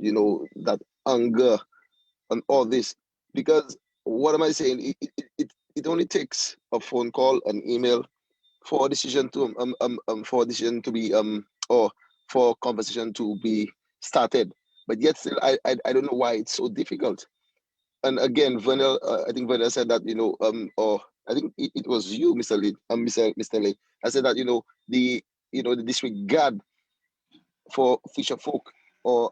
you know, that anger and all this. Because what am I saying? It only takes a phone call, an email, for a decision to be or for conversation to be started. But yet still, I don't know why it's so difficult. And again, Vernel, I think Vernel said that, you know, or I think it was you, Mr. Lee, Mr. Lee. I said that, you know, the disregard for fisher folk or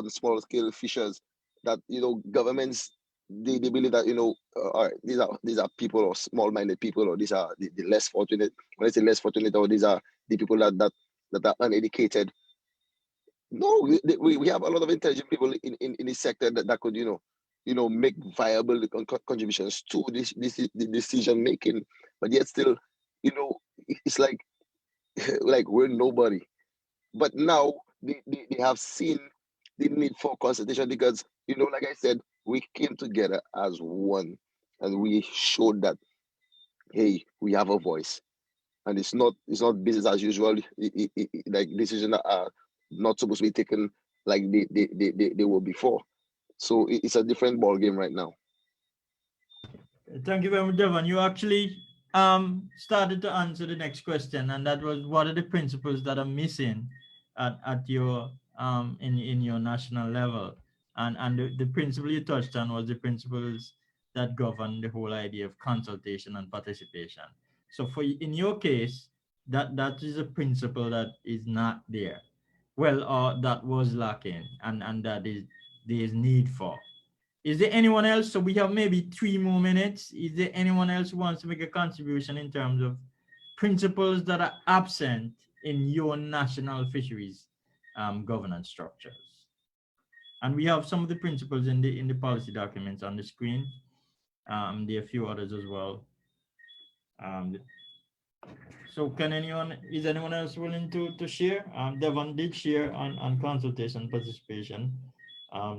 small scale fishers, that, you know, governments, they believe that, you know, all right, these are people, or small minded people, or these are the less fortunate. When I say less fortunate, or these are the people that are uneducated. No, we have a lot of intelligent people in this sector that could, you know, make viable contributions to the decision making. But yet still, you know, it's like like we're nobody. But now they have seen the need for consultation, because, you know, like I said, we came together as one, and we showed that, hey, we have a voice, and it's not business as usual. Like decisions that are not supposed to be taken like they were before. So it's a different ball game right now. Thank you very much, Devon. You actually started to answer the next question, and that was, what are the principles that are missing at your in your national level? And the principle you touched on was the principles that govern the whole idea of consultation and participation. So in your case, that is a principle that is not there. Well, that was lacking, and that is there is need for. Is there anyone else? So we have maybe 3 more minutes. Is there anyone else who wants to make a contribution in terms of principles that are absent in your national fisheries governance structures? And we have some of the principles in the policy documents on the screen. There are a few others as well. So is anyone else willing to share? Devon did share on consultation participation.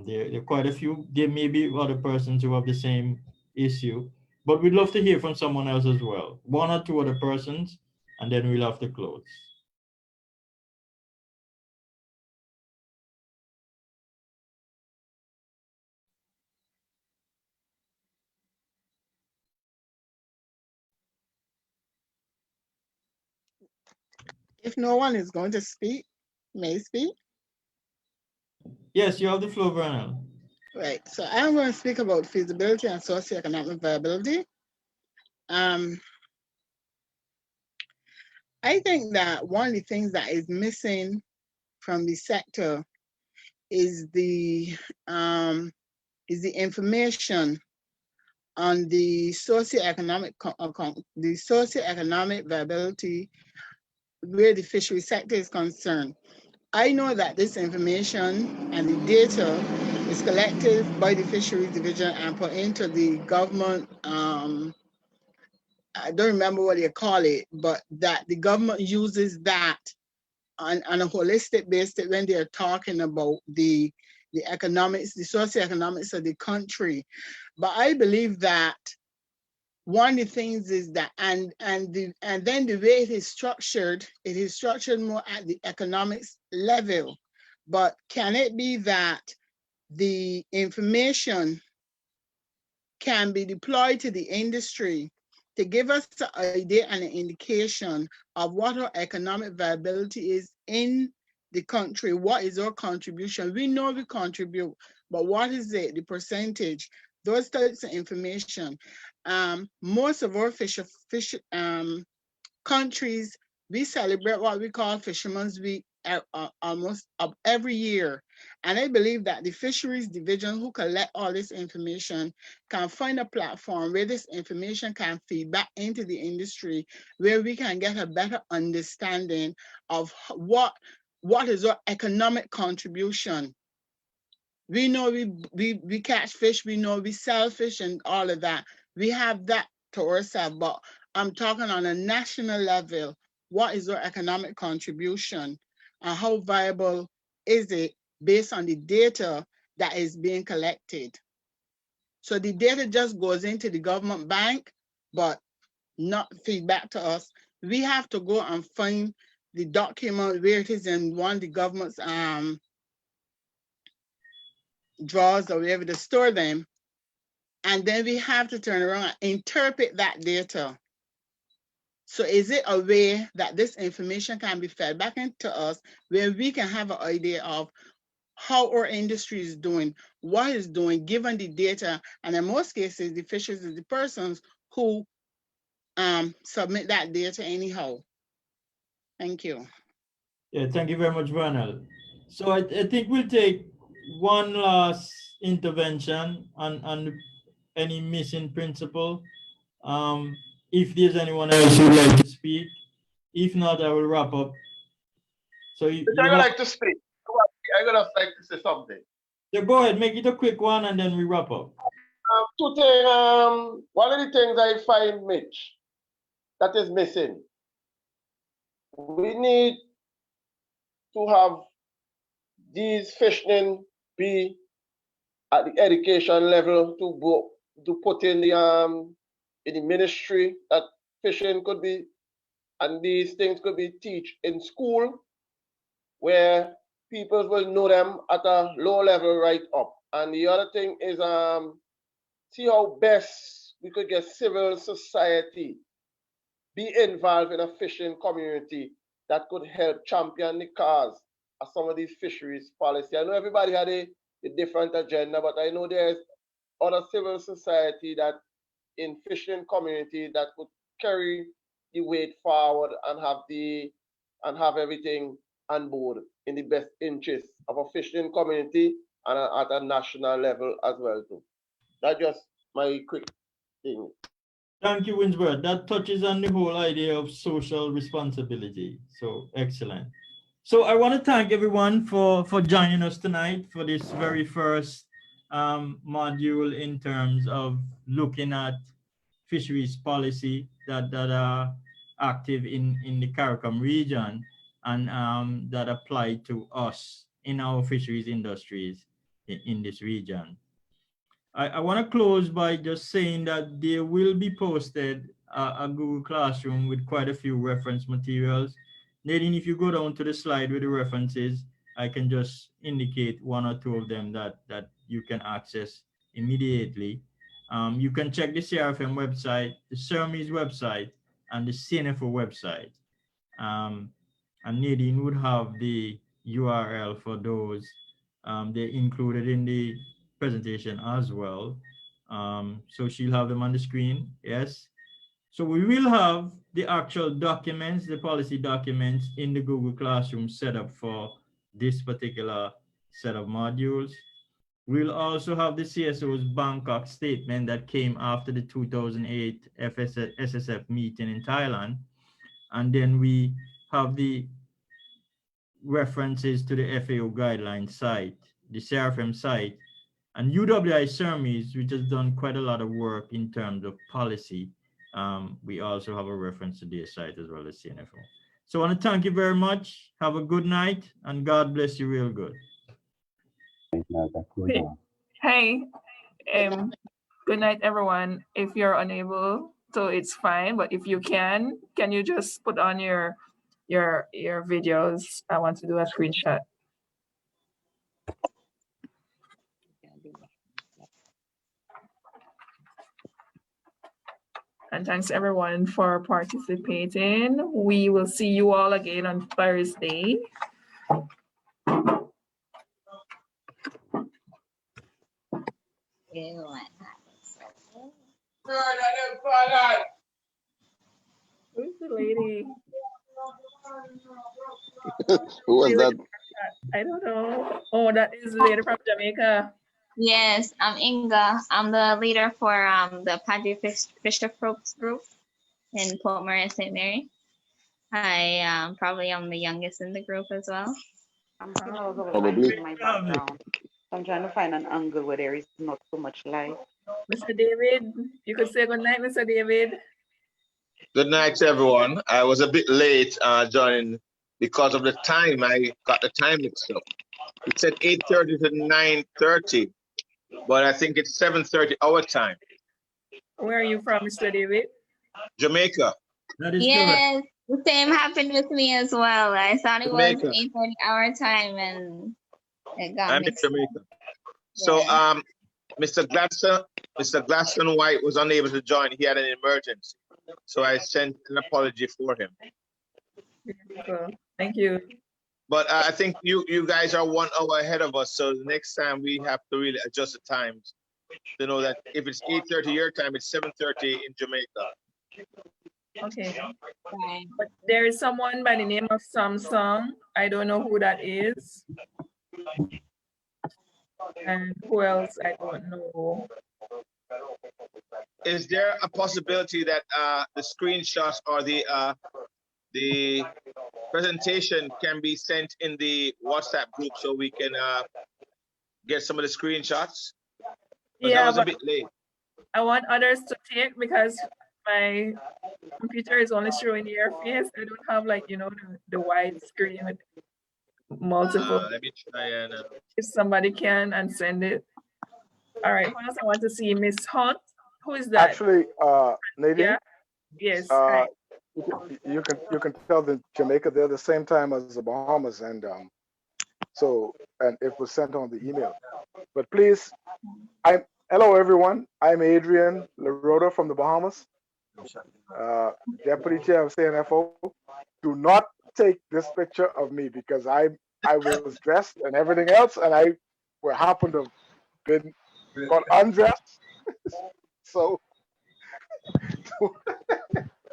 There are quite a few. There may be other persons who have the same issue, but we'd love to hear from someone else as well. 1 or 2 other persons, and then we'll have to close. If no one is going to speak, may speak. Yes, you have the floor, Vernel. Right. So I'm going to speak about feasibility and socioeconomic viability. I think that one of the things that is missing from the sector is the information on the socioeconomic viability where the fishery sector is concerned. I know that this information and the data is collected by the Fisheries Division and put into the government, I don't remember what you call it, but that the government uses that on a holistic basis when they're talking about the economics, the socioeconomics of the country. But I believe that one of the things is that, and then the way it is structured more at the economics level. But can it be that the information can be deployed to the industry to give us an idea and an indication of what our economic viability is in the country. What is our contribution? We know we contribute, but what is it, the percentage? Those types of information. Most of our countries, we celebrate what we call Fishermen's Week almost every year. And I believe that the Fisheries Division, who collect all this information, can find a platform where this information can feed back into the industry, where we can get a better understanding of what is our economic contribution. We know we catch fish, we know we sell fish and all of that. We have that to ourselves, but I'm talking on a national level. What is our economic contribution and how viable is it based on the data that is being collected? So the data just goes into the government bank, but not feedback to us. We have to go and find the document where it is in one of the government's drawers or wherever to store them. And then we have to turn around and interpret that data. So is it a way that this information can be fed back into us where we can have an idea of how our industry is doing, what it's doing, given the data, and in most cases, the fishers is the persons who submit that data anyhow. Thank you. Yeah, thank you very much, Ronald. So I think we'll take one last intervention on any missing principle. If there's anyone else who'd like to speak, if not, I will wrap up. So I would like to speak. I would like to say something. Yeah, go ahead, make it a quick one, and then we wrap up. Two things. One of the things I find, Mitch, that is missing. We need to have these fishing be at the education level to put in the ministry that fishing could be, and these things could be teach in school where people will know them at a low level right up. And the other thing is see how best we could get civil society be involved in a fishing community that could help champion the cause of some of these fisheries policy. I know everybody had a different agenda, but I know there's other civil society that in fishing community that could carry the weight forward and have everything on board in the best interest of a fishing community and at a national level as well too. That's just my quick thing. Thank you, Winsbert. That touches on the whole idea of social responsibility. So excellent. So I want to thank everyone for joining us tonight for this very first module in terms of looking at fisheries policy that are active in the CARICOM region and that apply to us in our fisheries industries in this region. I want to close by just saying that there will be posted a Google Classroom with quite a few reference materials. Nadine, if you go down to the slide with the references, I can just indicate one or two of them that you can access immediately. You can check the CRFM website, the CERMI's website, and the CNFO website. And Nadine would have the URL for those. They're included in the presentation as well. So she'll have them on the screen, yes. So we will have the actual documents, the policy documents in the Google Classroom set up for this particular set of modules. We'll also have the CSO's Bangkok statement that came after the 2008 SSF meeting in Thailand. And then we have the references to the FAO guideline site, the CRFM site, and UWI CERMI's, which has done quite a lot of work in terms of policy. We also have a reference to their site as well as CNFO. So I want to thank you very much. Have a good night and God bless you real good. Hey, good night, everyone. If you're unable to, it's fine. But if you can you just put on your videos? I want to do a screenshot. And thanks everyone for participating. We will see you all again on Thursday. Who's the lady? Who was that? I don't know. Oh, that is the lady from Jamaica. Yes, I'm Inga. I'm the leader for the Padre Fisher Folks group in Port Maria, St. Mary. I probably am the youngest in the group as well. I'm seeing a lot of Probably. light in my background. I'm trying to find an angle where there is not so much light. Mr. David, you could say good night, Mr. David. Good night to everyone. I was a bit late joining because of the time. I got the time mixed up. It said 8:30 to 9:30, but I think it's 7:30 our time. Where are you from, Mr. David? Jamaica. That is correct. Yes, the same happened with me as well. I thought it was Jamaica. 8:30 our time and it got I'm in mixed. Jamaica. So Yeah. Mr. Gladstone White was unable to join. He had an emergency. So I sent an apology for him. Thank you. But I think you guys are 1 hour ahead of us. So the next time we have to really adjust the times to know that if it's 8:30 your time, it's 7:30 in Jamaica. Okay. But there is someone by the name of Samsung. I don't know who that is. And who else? I don't know. Is there a possibility that the screenshots or the presentation can be sent in the WhatsApp group so we can get some of the screenshots? Yeah, I was a but bit late. I want others to take because my computer is only showing your face. I don't have like, you know, the wide screen with multiple. Let me try and. If somebody can and send it. All right, who else I want to see? Miss Hunt. Who is that? Actually, Nadine. Yeah. Yes. You can tell that Jamaica they're the same time as the Bahamas, and it was sent on the email. But please, hello everyone. I'm Adrian Larota from the Bahamas, Deputy Chair of CNFO. Do not take this picture of me because I was dressed and everything else, and I happened to been got undressed. So,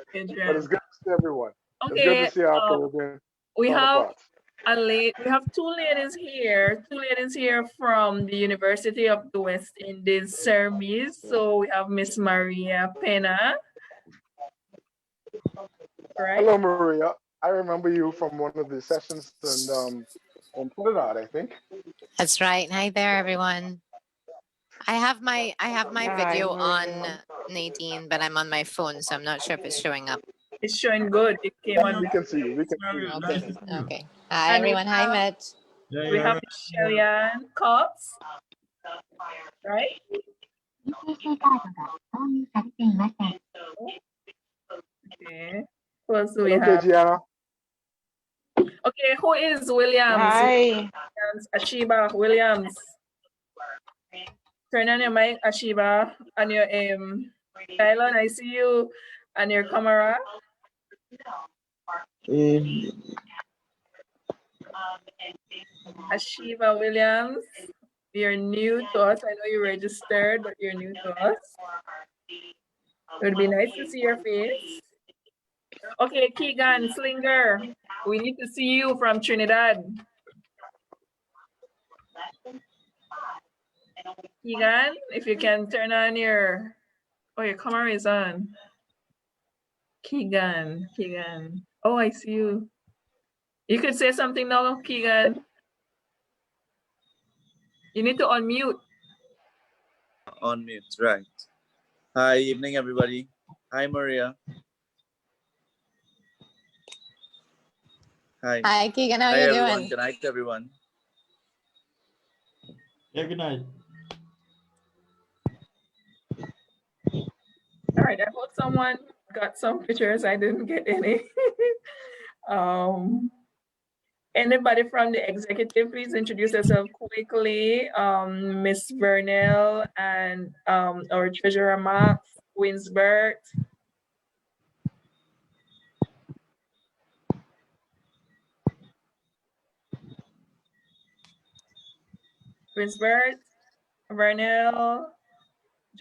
but it's good to see everyone. Okay. It's good to see our Caribbean We have counterparts. we have two ladies here from the University of the West Indies, Cermis. So we have Miss Maria Pena. Right. Hello, Maria. I remember you from one of the sessions in Trinidad, I think. That's right. Hi there, everyone. I have my video on, Nadine, but I'm on my phone, so I'm not sure if it's showing up. It's showing good. It came on. We can see you. We can see you. Okay. Okay. Hi, everyone. Hi, Mitch. We have Shellyan Cox. Right? Okay. Who else do we have? Gianna. Okay, who is Williams? Hi. Ashiba Williams. Turn on your mic, Ashiba, and your Tylon, I see you, and your camera. Ashiba Williams, you're new to us. I know you registered, but you're new to us. It would be nice to see your face. Okay, Keegan Slinger, we need to see you from Trinidad. Keegan, if you can turn on your camera is on. Keegan. Oh, I see you. You could say something now, Keegan. You need to unmute. Unmute, right. Hi, evening, everybody. Hi, Maria. Hi. Hi, Keegan. How are you doing? Good night, everyone. Yeah, good night. All right, I hope someone got some pictures. I didn't get any. Anybody from the executive, please introduce yourself quickly. Miss Vernell and our treasurer, Max Winsbert. Winsbert, Vernell,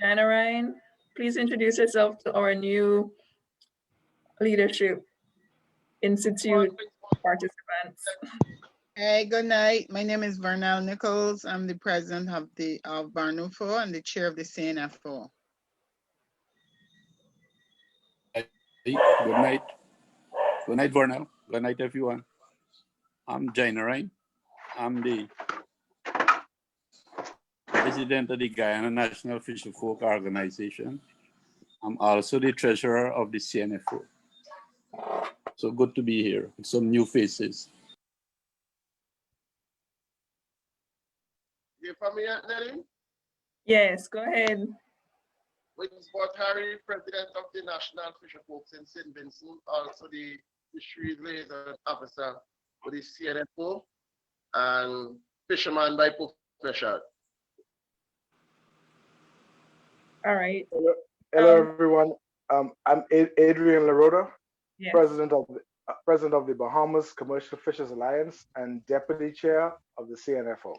Janarine, please introduce yourself to our new Leadership Institute participants. Hey, good night. My name is Vernell Nichols. I'm the president of Barnufo and the chair of the CNFO. Good night. Good night, Vernell. Good night, everyone. I'm Janarine. I'm the president of the Guyana National Fisherfolk Organization. I'm also the treasurer of the CNFO. So good to be here with some new faces. You from me, Nelly? Yes, go ahead. Winsbert Harry, president of the National Fisherfolks in St. Vincent, also the Fisheries liaison officer for the CNFO and fisherman by profession. All right. Hello, everyone. I'm Adrian Larota, yes. president of the Bahamas Commercial Fishers Alliance and deputy chair of the CNFO.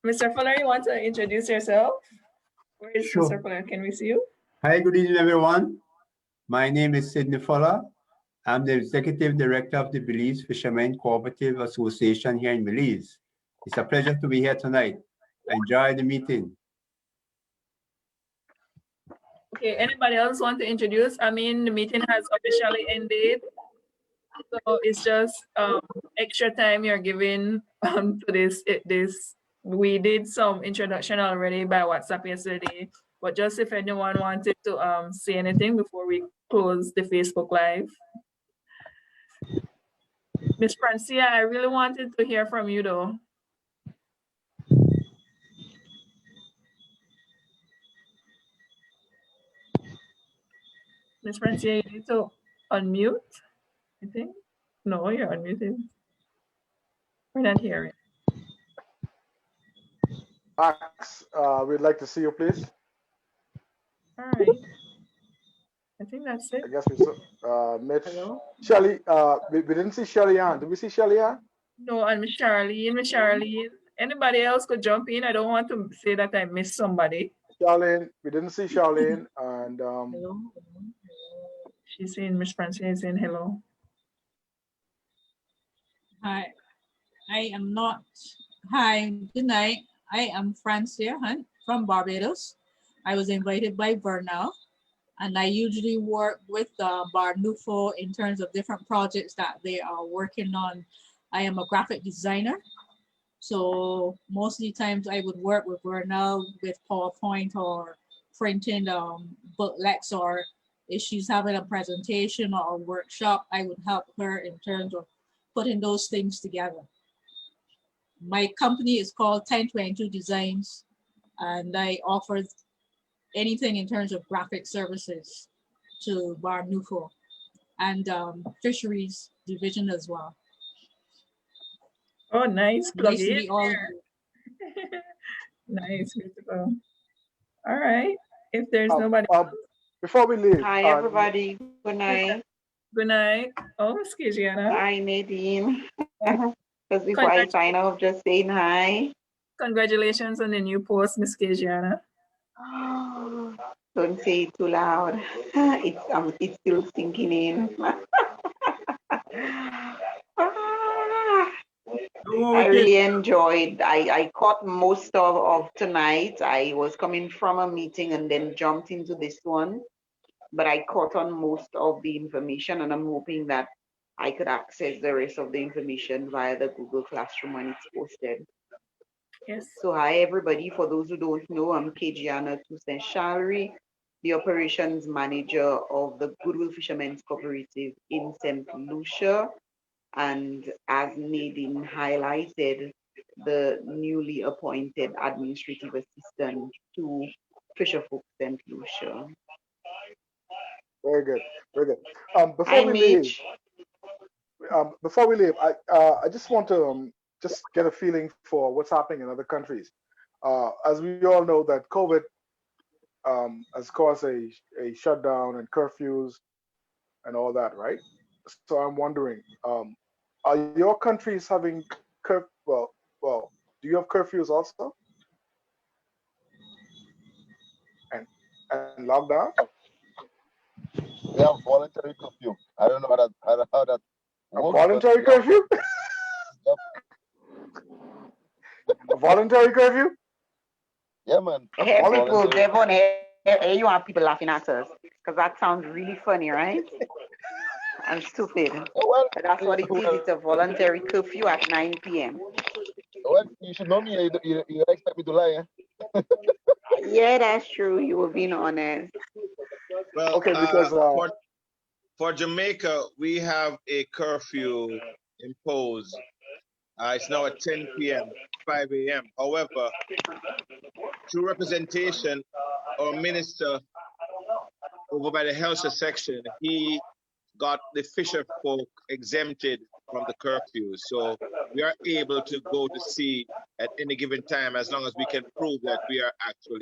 Mr. Fuller, you want to introduce yourself? Where is Sure. Mr. Fuller? Can we see you? Hi, good evening, everyone. My name is Sidney Fuller. I'm the executive director of the Belize Fishermen Cooperative Association here in Belize. It's a pleasure to be here tonight. Enjoy the meeting. Okay, anybody else want to introduce? I mean, the meeting has officially ended. So it's just extra time you're giving to this. We did some introduction already by WhatsApp yesterday, but just if anyone wanted to say anything before we close the Facebook Live. Miss Francia, I really wanted to hear from you though. Miss Francia, you need to unmute, I think. No, you're unmuted. We're not hearing. Max, we'd like to see you, please. All right. I think that's it. I guess we saw Mitch. Hello? Shelly, we didn't see Shelly Ann. Did we see Shelly Ann? No, and Miss Charlene. Anybody else could jump in. I don't want to say that I missed somebody. Charlene, we didn't see Charlene. And Hello. She's saying, Miss Francia is saying hello. Hi, I am not. Hi, good night. I am Francia Hunt from Barbados. I was invited by Vernell, and I usually work with Barnufo in terms of different projects that they are working on. I am a graphic designer, so most of the times I would work with Vernell with PowerPoint or printing booklets, or if she's having a presentation or a workshop, I would help her in terms of putting those things together. My company is called 1022 Designs, and I offer anything in terms of graphic services to Barnufo and Fisheries division as well. Oh, nice. Plug Nice to in meet all of there. you. Nice, beautiful. All right. If there's nobody before we leave. Hi, everybody. Good night. Good night. Oh, Miss Kijiana. Hi, Nadine. Just before I sign off, just saying hi. Congratulations on the new post, Miss Kijiana. Don't say it too loud. It's still sinking in. I really enjoyed. I caught most of tonight. I was coming from a meeting and then jumped into this one, but I caught on most of the information, and I'm hoping that I could access the rest of the information via the Google Classroom when it's posted. Yes. So hi everybody. For those who don't know, I'm Kijiana Toussaint Shalry, the operations manager of the Goodwill Fishermen's Cooperative in St. Lucia. And as Nadine highlighted, the newly appointed administrative assistant to Fisherfolk St. Lucia. Very good, very good. Before we leave, I just want to just get a feeling for what's happening in other countries. As we all know, that COVID has caused a shutdown and curfews and all that, right? So I'm wondering, are your countries having do you have curfews also? And lockdown? We have voluntary curfew. I don't know how that A works, voluntary curfew? A voluntary curfew? Yeah, man. Hey, people, Devon, hey, you want people laughing at us? Because that sounds really funny, right? And stupid. Well, But that's what it is. It's a voluntary curfew at 9 p.m. Well, you should know me. You expect me to lie, eh? Yeah, that's true. You were being honest. Well, Okay, because for Jamaica, we have a curfew imposed. It's now at 10 p.m., 5 a.m. However, through representation, our minister over by the health section, he got the fisher folk exempted from the curfew. So we are able to go to sea at any given time as long as we can prove that we are actually